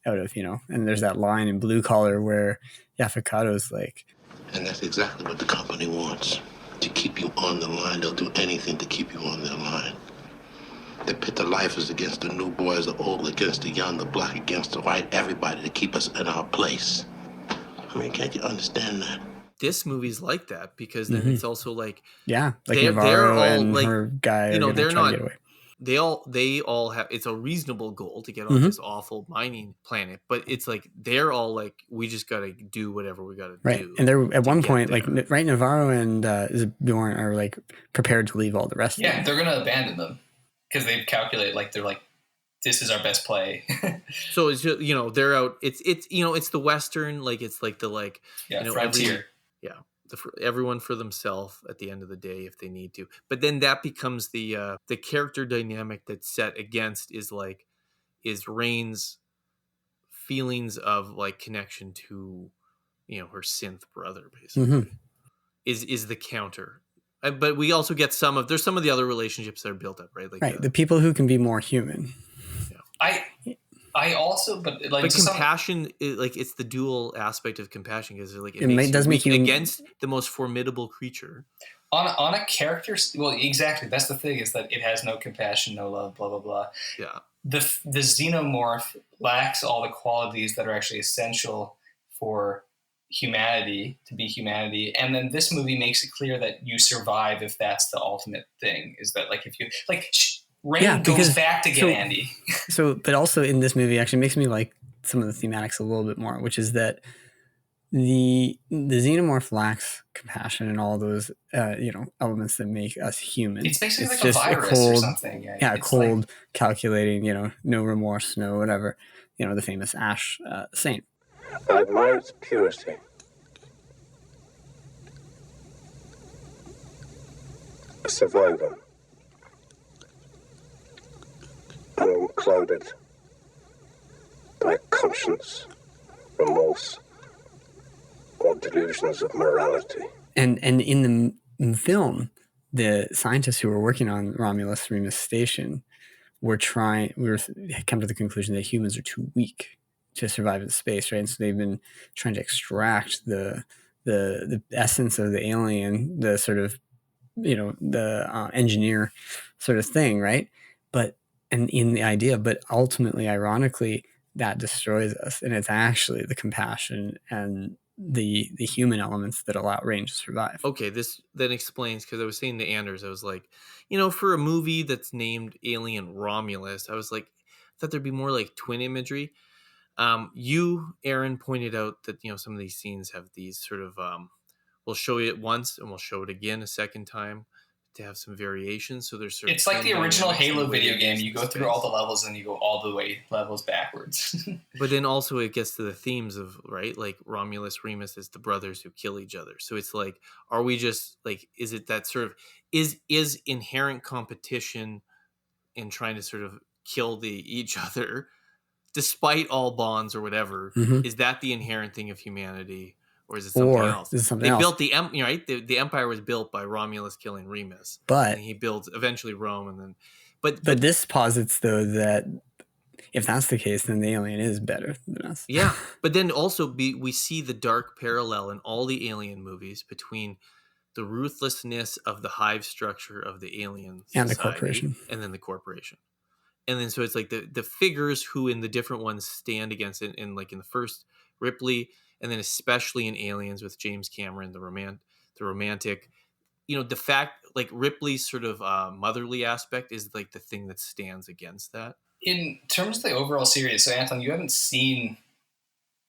D: out of, and there's that line in Blue Collar where Yafikado's like,
J: and that's exactly what the company wants, to keep you on the line. They'll do anything to keep you on their line. They pit the lifers against the new boys, the old against the young, the black against the white, everybody to keep us in our place. I mean, can't you understand that?
E: This movie's like that because then it's also like
D: like
E: they're
D: Navarro
E: all
D: and
E: like
D: her guy.
E: They're not. They all have. It's a reasonable goal to get off this awful mining planet, but it's like they're all like, we just got to do whatever we got to do.
D: And they're at one point like Navarro and Bjorn are like prepared to leave all the rest.
C: Yeah, they're gonna abandon them. because they've calculated, like, they're like, this is our best play.
E: So it's just, they're out. It's it's the Western, like it's like the like
C: frontier.
E: Everyone for themselves at the end of the day if they need to. But then that becomes the character dynamic that's set against is Rain's feelings of like connection to her synth brother, basically. Is the counter. But we also get there's some of the other relationships that are built up, right? Like
D: right, the people who can be more human.
C: I also, but
E: compassion, it's the dual aspect of compassion, because
D: it does make you
E: against the most formidable creature.
C: On a character, well, exactly. That's the thing, is that it has no compassion, no love, blah blah blah.
E: Yeah.
C: The xenomorph lacks all the qualities that are actually essential for humanity to be humanity, and then this movie makes it clear that you survive if that's the ultimate thing. Is that like if you like. Rain goes back to get Andy.
D: But also in this movie actually makes me like some of the thematics a little bit more, which is that the xenomorph lacks compassion and all those elements that make us human.
C: It's basically like a virus or something.
D: Yeah, cold, calculating, no remorse, no whatever. The famous Ash saint.
J: I admire its purity. A survivor. Unclouded by conscience, remorse, or delusions of morality.
D: And in the film, the scientists who were working on Romulus Remus Station come to the conclusion that humans are too weak to survive in space, right? And so they've been trying to extract the essence of the alien, the sort of the engineer sort of thing, right? And in the idea, but ultimately, ironically, that destroys us. And it's actually the compassion and the human elements that allow Rain to survive.
E: Okay, this then explains, because I was saying to Anders, I was like, for a movie that's named Alien Romulus, I was like, I thought there'd be more like twin imagery. You, Aren, pointed out that, some of these scenes have these sort of, we'll show you it once and we'll show it again a second time, to have some variations. So there's
C: it's like the original Halo video game. You go through all the levels and you go all the way levels backwards.
E: But then also it gets to the themes of, right, like Romulus, Remus is the brothers who kill each other. So it's like, are we just like, is it that sort of is inherent competition in trying to sort of kill each other despite all bonds or whatever? Is that the inherent thing of humanity? Or is it something else? They built the right. The empire was built by Romulus killing Remus, and he builds eventually Rome, and then. But
D: this posits though that if that's the case, then the alien is better than us.
E: Yeah, but then also we see the dark parallel in all the alien movies between the ruthlessness of the hive structure of the alien
D: and the corporation,
E: and then the corporation, and then so it's like the figures who in the different ones stand against it, and like in the first Ripley. And then especially in Aliens with James Cameron, the romantic, the fact, like Ripley's sort of motherly aspect is like the thing that stands against that.
C: In terms of the overall series, so Anton, you haven't seen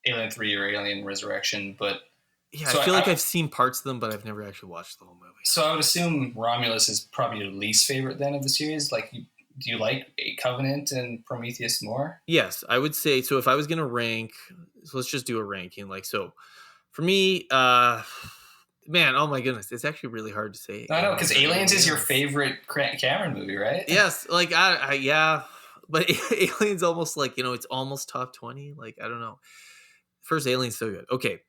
C: Alien 3 or Alien Resurrection, but...
E: Yeah, so I feel like I've seen parts of them, but I've never actually watched the whole movie.
C: So I would assume Romulus is probably your least favorite then of the series. Like, do you like Covenant and Prometheus more?
E: Yes, I would say so. If I was going to rank, so let's just do a ranking. Like, so for me, man, oh my goodness, it's actually really hard to say.
C: I know, because Aliens is your favorite Cameron movie, right?
E: Yes, like yeah, but Aliens almost like it's almost top 20. Like I don't know. First Alien's so good. Okay,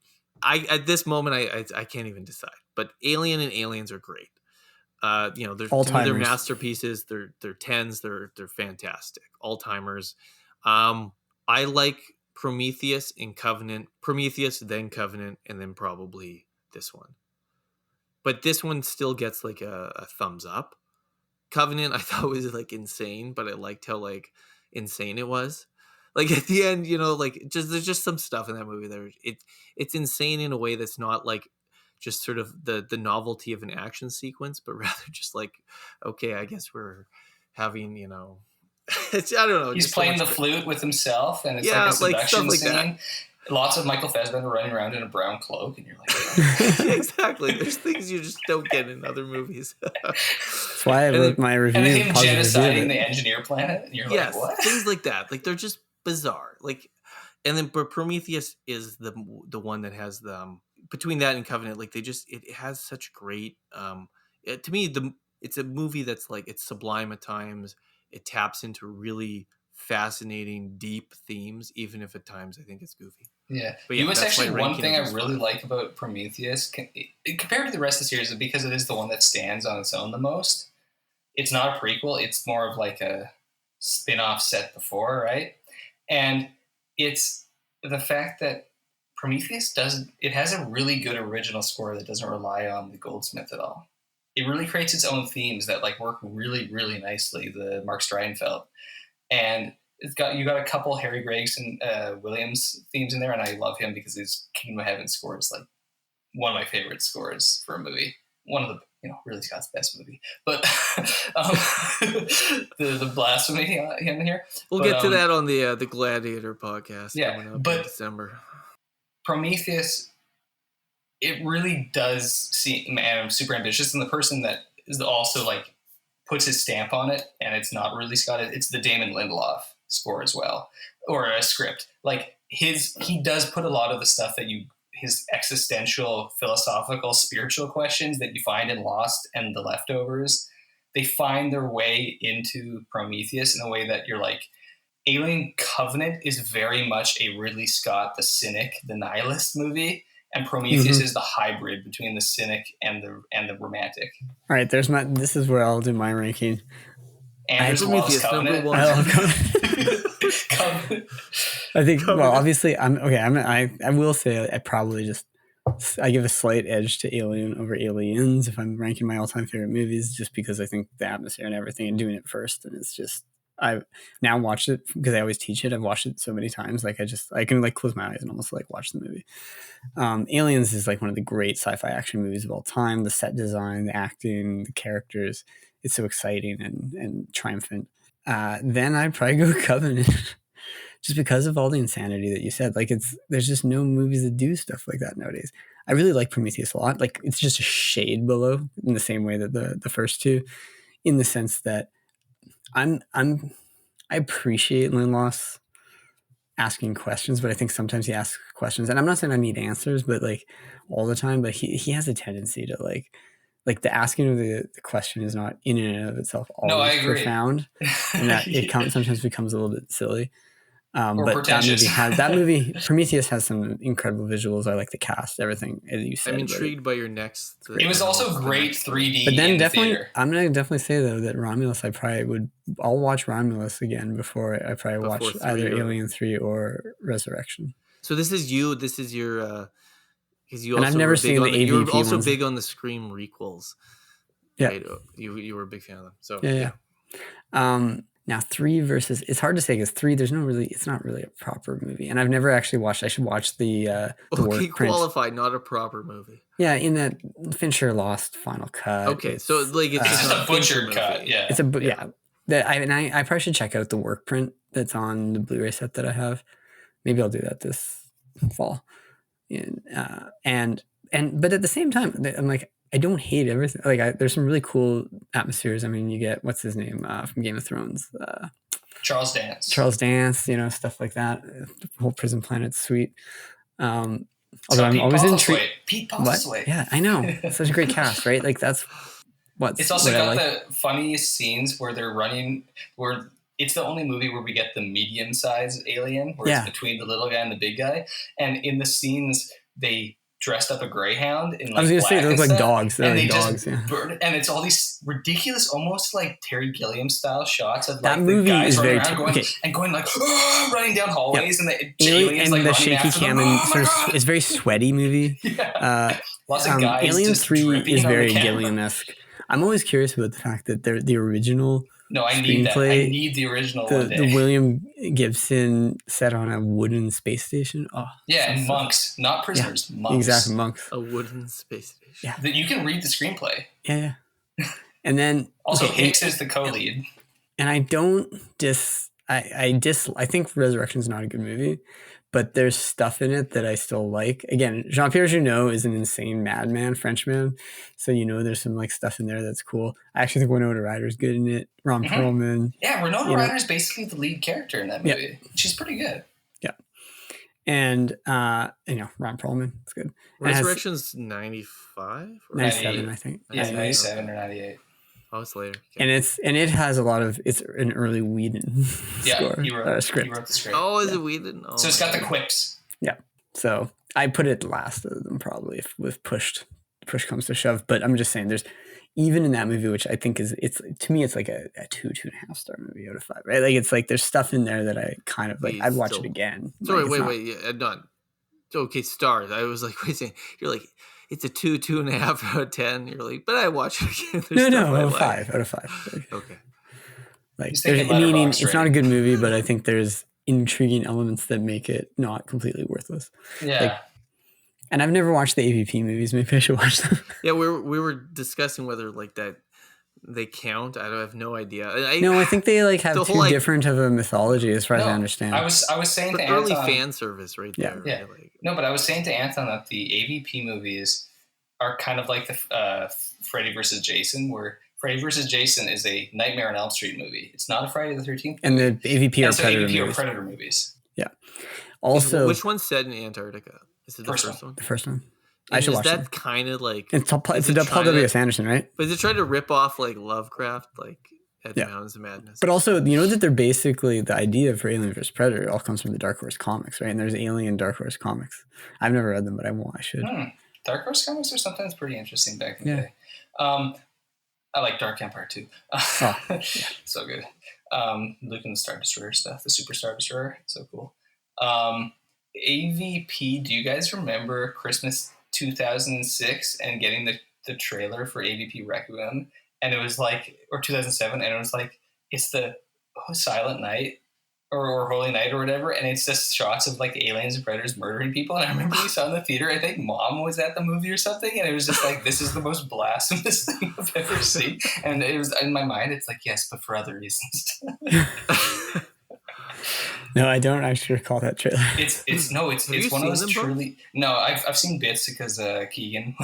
E: at this moment I can't even decide. But Alien and Aliens are great. They're masterpieces. They're 10s. They're fantastic. All-timers. I like Prometheus and Covenant. Prometheus, then Covenant, and then probably this one. But this one still gets like a thumbs up. Covenant I thought was like insane, but I liked how like insane it was. Like at the end, there's just some stuff in that movie there. It's insane in a way that's not like just sort of the novelty of an action sequence, but rather just like, okay, I guess we're having, it's, I don't know.
C: He's playing the flute with himself, and it's like a seduction
E: like
C: scene.
E: That.
C: Lots of Michael Fassbender running around in a brown cloak, and you're like,
E: yeah, exactly. There's things you just don't get in other movies.
D: That's why I wrote my review.
C: And then him
D: positive review of
C: genociding
D: it.
C: the engineer planet. And you're like, what?
E: Things like that. Like they're just bizarre. Like, and then but Prometheus is the one that has the between that and Covenant. Like they just it has such great. To me, it's a movie that's like it's sublime at times. It taps into really fascinating, deep themes, even if at times I think it's goofy.
C: Yeah,
E: but yeah,
C: that's actually one thing I
E: is
C: really
E: 5.
C: like about Prometheus compared to the rest of the series, because it is the one that stands on its own the most. It's not a prequel; it's more of like a spin-off set before, right? And it's the fact that Prometheus it has a really good original score that doesn't rely on the Goldsmith at all. It really creates its own themes that like work really, really nicely. The Mark Streidenfeld, and you got a couple Harry Gregson Williams themes in there, and I love him because his Kingdom of Heaven score is like one of my favorite scores for a movie. One of the really Scott's best movie, but the blasphemy in here.
E: We'll get to that on the Gladiator podcast.
C: Yeah,
E: coming up
C: but
E: in December.
C: Prometheus, it really does seem, and I'm super ambitious, and the person that is also like puts his stamp on it, and it's not really Scott. It's the Damon Lindelof score as well, or a script. Like he does put a lot of the stuff that his existential, philosophical, spiritual questions that you find in Lost and The Leftovers. They find their way into Prometheus in a way that you're like, Alien Covenant is very much a Ridley Scott, the cynic, the nihilist movie, and Prometheus is the hybrid between the cynic and the romantic.
D: All right, this is where I'll do my ranking.
C: Andrews loves Covenant.
D: I love Covenant.
C: Covenant.
D: I think. Well, obviously, I will say I give a slight edge to Alien over Aliens if I'm ranking my all-time favorite movies, just because I think the atmosphere and everything and doing it first, and it's just. I've now watched it because I always teach it. I've watched it so many times. Like I can like close my eyes and almost like watch the movie. Aliens is like one of the great sci-fi action movies of all time. The set design, the acting, the characters. It's so exciting and triumphant. Then I'd probably go Covenant just because of all the insanity that you said. Like there's just no movies that do stuff like that nowadays. I really like Prometheus a lot. Like it's just a shade below in the same way that the first two, in the sense that I appreciate Lindelof asking questions, but I think sometimes he asks questions, and I'm not saying I need answers, but like all the time. But he has a tendency to like the asking of the question is not in and of itself always profound, and that it sometimes becomes a little bit silly. But that movie Prometheus has some incredible visuals. I like the cast, everything as you said.
E: I'm intrigued by your next.
C: It was also great 3D.
D: But then
C: definitely,
D: I'm gonna definitely say though that Romulus, I'll watch Romulus again before I probably watch either Alien 3 or Resurrection.
E: So this is you. This is your. Because you
D: and
E: also
D: I've never seen the AVP
E: You were also
D: ones.
E: big on the Scream requels.
D: Yeah,
E: right? You were a big fan of them. So
D: yeah. Now 3 versus, it's hard to say because 3, it's not really a proper movie, and I've never actually watched. I should watch the work print.
E: Qualified, not a proper movie.
D: Yeah, in that Fincher lost Final Cut.
E: Okay, so like it's
C: just a butchered cut. Yeah,
D: it's I probably should check out the work print that's on the Blu-ray set that I have. Maybe I'll do that this fall. But at the same time, I'm like, I don't hate everything. Like, there's some really cool atmospheres. I mean, you get what's his name from Game of Thrones,
C: Charles Dance.
D: Stuff like that. The whole Prison Planet's sweet. Although I'm always intrigued.
C: Pete Postlethwaite.
D: Yeah, I know. It's such a great cast, right? Like that's what's.
C: It's also got the funniest scenes where they're running. Where it's the only movie where we get the medium-sized alien, where it's between the little guy and the big guy. And in the scenes, they dressed up a greyhound in like
D: I was gonna say they look like dogs.
C: And they
D: dogs,
C: just burn, and it's all these ridiculous, almost like Terry Gilliam style shots of like
D: that movie
C: the guys
D: is very
C: going like running down hallways, and the
D: aliens
C: like
D: the shaky camera. It's very sweaty movie.
C: Lots of guys.
D: Alien 3 is very Gilliam-esque. I'm always curious about the fact that the original.
C: No, I need that. I need the original one day.
D: The William Gibson set on a wooden space station. Oh,
C: yeah, and monks, not prisoners.
D: Yeah,
C: monks.
D: Exactly, monks.
E: A wooden space station.
D: Yeah,
C: that you can read the screenplay.
D: Yeah. And then
C: also Hicks is the co-lead.
D: And I don't I think Resurrection is not a good movie, but there's stuff in it that I still like. Again, Jean-Pierre Jeunet is an insane madman, Frenchman. So, there's some like stuff in there that's cool. I actually think Winona Ryder's good in it. Ron Perlman.
C: Yeah, Winona Ryder is basically the lead character in that movie. Yeah. She's pretty good.
D: Yeah. And, Ron Perlman, it's good.
E: Resurrection's 95?
D: 97, I think.
C: Yeah, 97 or 98.
E: Oh, it's later.
D: Okay. And it has a lot of, it's an early Whedon score.
C: He wrote the script.
E: Oh, is it Whedon? Oh,
C: so it's got the quips.
D: Yeah. So I put it last of them probably if push comes to shove. But I'm just saying there's, even in that movie, which I think it's to me, it's like a 2.5 star movie out of 5, right? Like it's like there's stuff in there that I kind of like, I'd watch it again.
E: Sorry, wait. Yeah, done. Okay, stars. I was like, wait a second. You're like, it's a 2.5 out of 10. You're like, but I watch it again.
D: No, 5 out of 5.
E: Okay.
D: Like, meaning it's not a good movie, but I think there's intriguing elements that make it not completely worthless.
C: Yeah.
D: Like, and I've never watched the AVP movies. Maybe I should watch them.
E: Yeah, we were discussing whether like that they count. I have no idea.
D: I think they like have too different of a mythology as far as I understand.
C: I was saying to
E: early
C: Anton,
E: fan service right there.
C: Yeah. Like, no, but I was saying to Anton that the AVP movies are kind of like the Freddy versus Jason, where Freddy versus Jason is a Nightmare on Elm Street movie. It's not a Friday the 13th movie.
D: And the AVP are Predator movies.
C: AVP are Predator movies.
D: Yeah. Also,
E: which one's set in Antarctica? Is it the first one?
D: The first one.
E: And
D: I should watch it.
E: Is that kind of like...
D: It's a Paul W.S. Anderson, right?
E: But is it trying to rip off like Lovecraft, like at Mountains of Madness?
D: But also, that they're basically, the idea for Alien vs. Predator all comes from the Dark Horse comics, right? And there's Alien Dark Horse comics. I've never read them, but I should.
C: Dark Horse comics are sometimes pretty interesting back in the day. I like Dark Empire too. So good. Luke and the Star Destroyer stuff, the Super Star Destroyer, so cool. AVP, do you guys remember Christmas 2006 and getting the trailer for AVP Requiem? And it was like, or 2007, and it was like, it's the Silent Night or Holy Night or whatever, and it's just shots of like aliens and predators murdering people. And I remember we saw in the theater, I think Mom was at the movie or something, and it was just like, this is the most blasphemous thing I've ever seen. And it was in my mind, it's like, yes, but for other reasons.
D: No, I don't actually recall that trailer.
C: It's one of those truly. No, I've seen bits because Keegan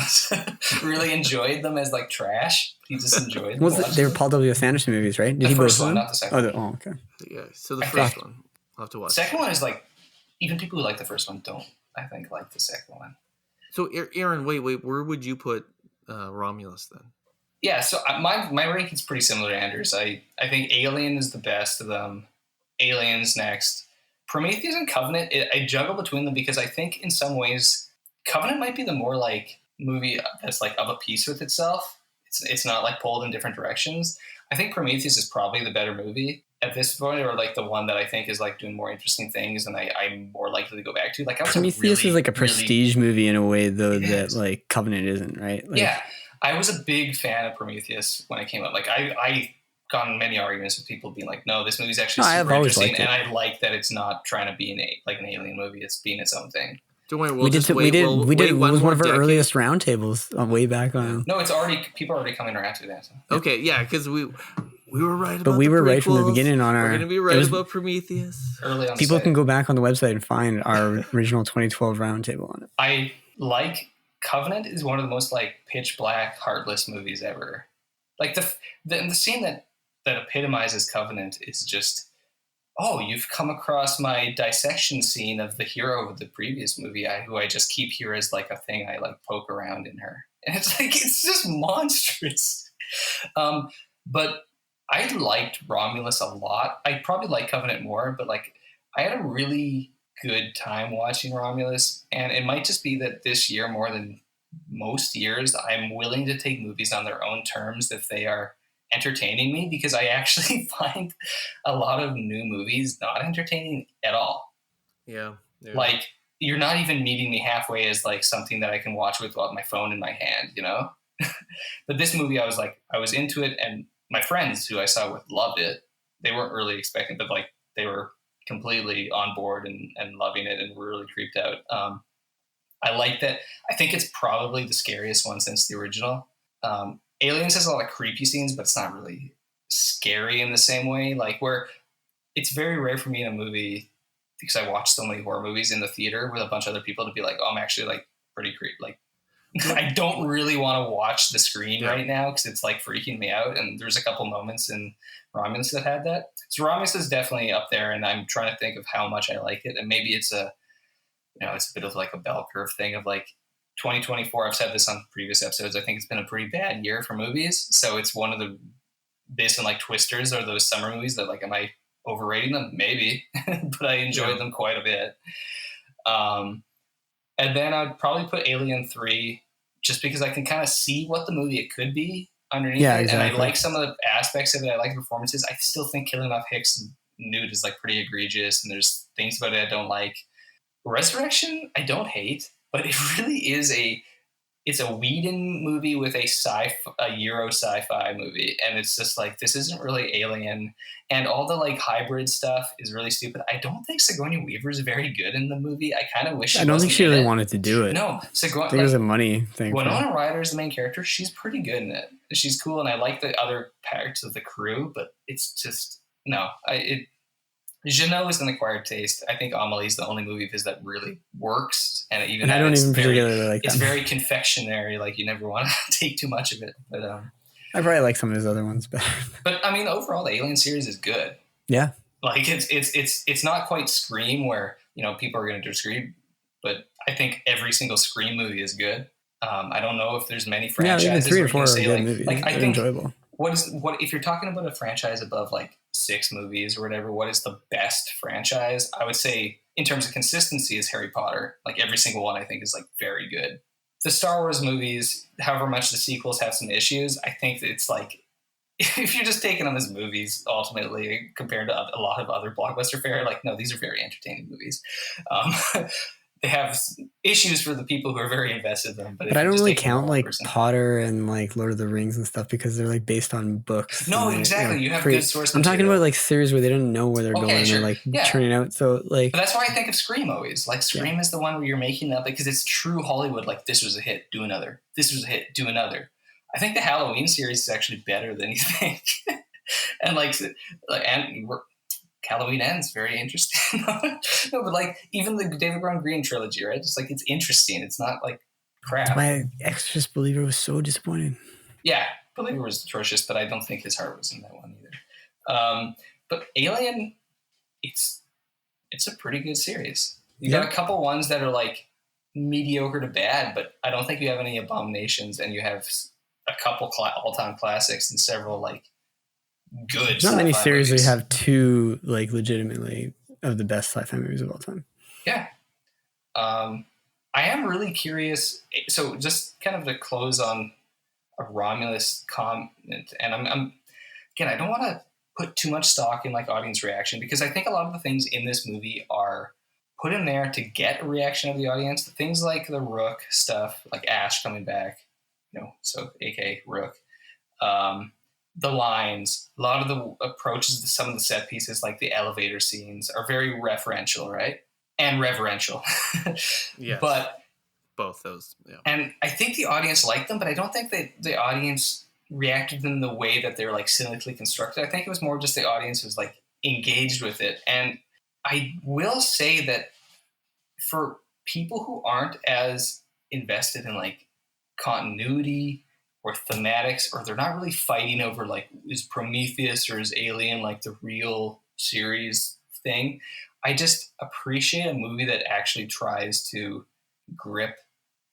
C: really enjoyed them as like trash. He just enjoyed them.
D: They were Paul W.S. Anderson movies, right?
C: Did the first one, not the second.
D: Okay.
E: Yeah, so the first one, I'll have to watch.
C: Second one is like, even people who like the first one don't, I think, like the second one.
E: So Aaron, wait, where would you put Romulus then? Yeah,
C: so my ranking's pretty similar to Andrew's. I think Alien is the best of them. Aliens next. Prometheus and Covenant, I juggle between them because I think in some ways Covenant might be the more like movie that's like of a piece with itself. It's not like pulled in different directions. I think Prometheus is probably the better movie at this point, or like the one that I think is like doing more interesting things and I'm more likely to go back to. Like
D: Prometheus is like a prestige movie in a way though that like Covenant isn't, right? Like,
C: yeah. I was a big fan of Prometheus when it came out. Like I gotten many arguments with people being like, no, this movie's actually super interesting, and I like that it's not trying to be an alien movie. It's being its own thing.
E: Don't worry,
D: we did. It was one of our earliest roundtables way back on.
C: No, people are already coming around to that.
E: Okay, yeah, because we were right.
D: But we were right from the beginning on our.
E: We're going to be right about Prometheus.
C: Early on,
D: people can go back on the website and find our original 2012 roundtable on it.
C: I like Covenant is one of the most like pitch black, heartless movies ever. Like the scene that epitomizes Covenant is just, oh, you've come across my dissection scene of the hero of the previous movie, who I just keep here as like a thing I like poke around in her. And it's like, it's just monstrous. But I liked Romulus a lot. I probably like Covenant more, but like I had a really good time watching Romulus. And it might just be that this year, more than most years, I'm willing to take movies on their own terms if they are entertaining me, because I actually find a lot of new movies not entertaining at all.
E: Yeah.
C: Like you're not even meeting me halfway as like something that I can watch with my phone in my hand, you know? But this movie, I was into it, and my friends who I saw with loved it. They weren't really expecting, but like they were completely on board and loving it and were really creeped out. I like that. I think it's probably the scariest one since the original. Aliens has a lot of creepy scenes, but it's not really scary in the same way. Like where it's very rare for me in a movie because I watched so many horror movies in the theater with a bunch of other people to be like, oh, I'm actually like pretty creepy. Like, I don't really want to watch the screen right now because it's like freaking me out. And there's a couple moments in Romulus that had that. So Romulus is definitely up there, and I'm trying to think of how much I like it. And maybe it's it's a bit of like a bell curve thing of like 2024. I've said this on previous episodes. I think it's been a pretty bad year for movies. So it's one of the, based on like twisters or those summer movies that like, am I overrating them? Maybe, but I enjoyed them quite a bit. And then I'd probably put Alien 3 just because I can kind of see what the movie it could be underneath it. Exactly. And I like some of the aspects of it. I like the performances. I still think killing off Hicks and Newt is like pretty egregious, and there's things about it I don't like. Resurrection, I don't hate, but it really is it's a Whedon movie with a Euro sci-fi movie. And it's just like, this isn't really Alien. And all the like hybrid stuff is really stupid. I don't think Sigourney Weaver is very good in the movie. I kind of wish
D: I don't think she really wanted to do it.
C: No,
D: there was a money thing.
C: Winona Ryder is the main character. She's pretty good in it. She's cool. And I like the other parts of the crew, but it's just, Jeannot is an acquired taste. I think Amelie's the only movie of his that really works, and I don't even particularly like that. It's very confectionery. Like, you never want to take too much of it. But
D: I probably like some of his other ones better.
C: But I mean, overall, the Alien series is good.
D: Yeah,
C: like it's not quite Scream where people are going to disagree, but I think every single Scream movie is good. I don't know if there's many franchises.
D: Yeah, 3 or 4 are good movies.
C: Like, I think
D: enjoyable.
C: What if you're talking about a franchise above like 6 movies or whatever, what is the best franchise? I would say in terms of consistency is Harry Potter. Like, every single one I think is like very good. The Star Wars movies, however much the sequels have some issues, I think that it's like, if you're just taking them as movies ultimately compared to a lot of other blockbuster fare, like, no, these are very entertaining movies. They have issues for the people who are very invested in them. But
D: I don't really count like Potter and like Lord of the Rings and stuff because they're like based on books.
C: No, exactly. You have good source
D: material. I'm talking about like series where they don't know where they're going and they're like churning out. So like,
C: but that's why I think of Scream always. Like, Scream is the one where you're making that because it's true Hollywood. Like, this was a hit, do another. This was a hit, do another. I think the Halloween series is actually better than you think. And Halloween Ends, very interesting. No, but like, even the David Gordon Green trilogy, right? It's like, it's interesting. It's not like crap.
D: My Exorcist Believer was so disappointing.
C: Yeah, Believer was atrocious, but I don't think his heart was in that one either. But Alien, it's a pretty good series. You got a couple ones that are like mediocre to bad, but I don't think you have any abominations, and you have a couple all-time classics and several like good.
D: There's not many series where you have 2 like legitimately of the best sci-fi movies of all time.
C: Yeah. I am really curious. So just kind of to close on a Romulus comment, and I'm again, I don't want to put too much stock in like audience reaction, because I think a lot of the things in this movie are put in there to get a reaction of the audience. The things like the Rook stuff, like Ash coming back, so aka Rook. The lines, a lot of the approaches to some of the set pieces, like the elevator scenes, are very referential, right? And reverential.
E: Yes.
C: But
E: both those, yeah.
C: And I think the audience liked them, but I don't think that the audience reacted in the way that they're like cynically constructed. I think it was more just the audience was like engaged with it. And I will say that for people who aren't as invested in like continuity or thematics, or they're not really fighting over like, is Prometheus or is Alien like the real series thing, I just appreciate a movie that actually tries to grip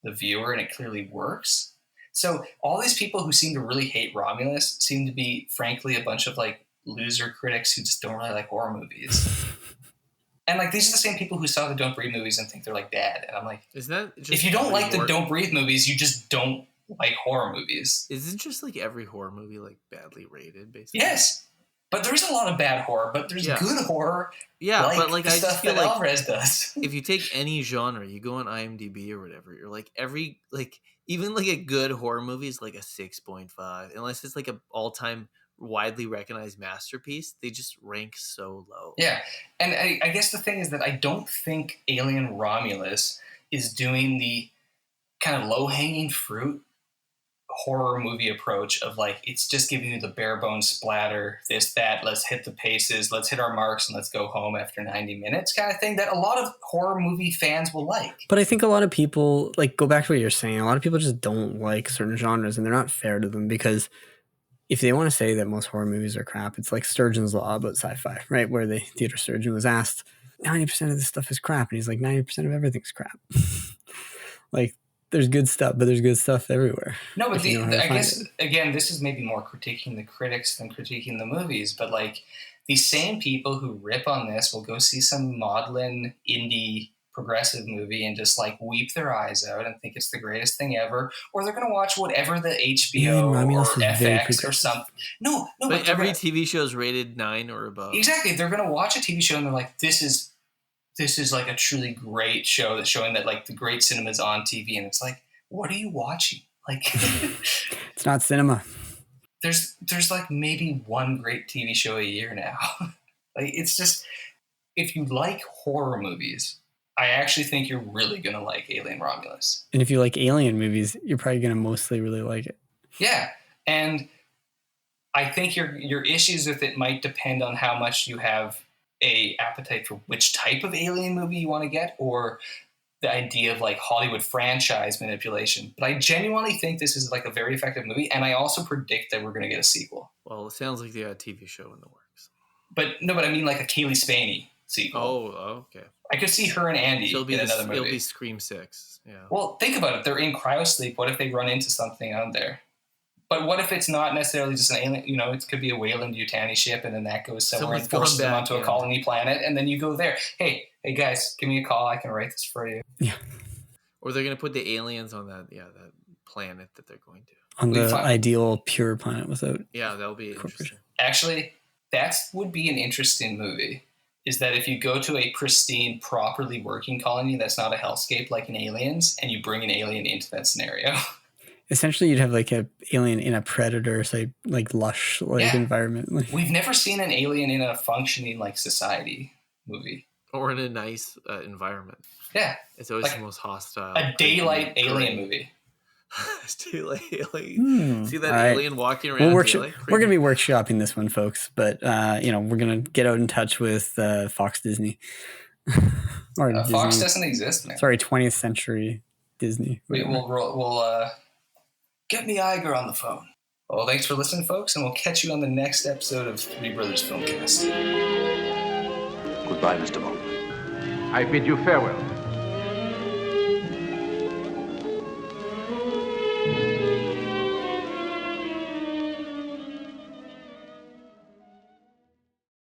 C: the viewer, and it clearly works. So all these people who seem to really hate Romulus seem to be, frankly, a bunch of like loser critics who just don't really like horror movies. And like, these are the same people who saw the Don't Breathe movies and think they're like bad. And I'm like,
E: is that just
C: if you don't like the Don't Breathe movies, you just don't like horror movies.
E: Isn't just like every horror movie like badly rated, basically?
C: Yes, but there's a lot of bad horror, but there's good horror.
E: Yeah, but like,
C: the
E: I
C: stuff
E: just feel
C: that
E: like
C: Álvarez does.
E: If you take any genre, you go on IMDb or whatever, you're like even like a good horror movie is like a 6.5, unless it's like a all-time widely recognized masterpiece. They just rank so low.
C: Yeah, and I guess the thing is that I don't think Alien Romulus is doing the kind of low-hanging fruit horror movie approach of like, it's just giving you the bare bones splatter, this, that, let's hit the paces, let's hit our marks and let's go home after 90 minutes kind of thing that a lot of horror movie fans will like.
D: But I think a lot of people, like, go back to what you're saying, a lot of people just don't like certain genres, and they're not fair to them, because if they want to say that most horror movies are crap, it's like Sturgeon's Law about sci-fi, right? Where the theater surgeon was asked, 90% of this stuff is crap. And he's like, 90% of everything's crap. Like, there's good stuff, but there's good stuff everywhere.
C: No, but I guess, again, this is maybe more critiquing the critics than critiquing the movies. But, like, these same people who rip on this will go see some maudlin indie progressive movie and just, like, weep their eyes out and think it's the greatest thing ever. Or they're going to watch whatever the HBO or FX or something. No,
E: but every TV show is rated 9 or above.
C: Exactly. They're going to watch a TV show and they're like, this is like a truly great show that's showing that like the great cinema is on TV. And it's like, what are you watching? Like,
D: it's not cinema.
C: There's like maybe one great TV show a year now. Like, it's just, if you like horror movies, I actually think you're really going to like Alien Romulus.
D: And if you like alien movies, you're probably going to mostly really like it.
C: Yeah. And I think your issues with it might depend on how much you have a appetite for which type of alien movie you want to get, or the idea of like Hollywood franchise manipulation. But I genuinely think this is like a very effective movie, and I also predict that we're going to get a sequel.
E: Well, it sounds like they got a TV show in the works.
C: But I mean like a Kaylee Spaney sequel.
E: Oh, okay.
C: I could see her and Andy in another movie.
E: It'll be Scream 6. Yeah.
C: Well, think about it. They're in cryosleep. What if they run into something out there? But what if it's not necessarily just an alien? You know, it could be a Weyland-Yutani ship, and then that goes somewhere and forces them onto a colony planet, and then you go there. Hey guys, give me a call. I can write this for you.
D: Yeah.
E: Or they're going to put the aliens on that planet that they're going to.
D: On the ideal pure planet without.
E: Yeah, that'll be interesting.
C: Actually, that would be an interesting movie. Is that if you go to a pristine, properly working colony that's not a hellscape like in Aliens, and you bring an alien into that scenario.
D: Essentially, you'd have like an alien in a Predator, say, like lush environment.
C: We've never seen an alien in a functioning like society movie.
E: Or in a nice environment.
C: Yeah.
E: It's always like the most hostile.
C: A daylight alien movie.
E: Daylight alien. See that alien walking around?
D: We're going to be workshopping this one, folks. But, we're going to get out in touch with Fox Disney. Or Disney.
C: Fox doesn't exist, man.
D: Sorry, 20th century Disney.
C: We'll get me Iger on the phone. Well, thanks for listening, folks, and we'll catch you on the next episode of Three Brothers Filmcast.
K: Goodbye, Mr. Bond.
I: I bid you farewell.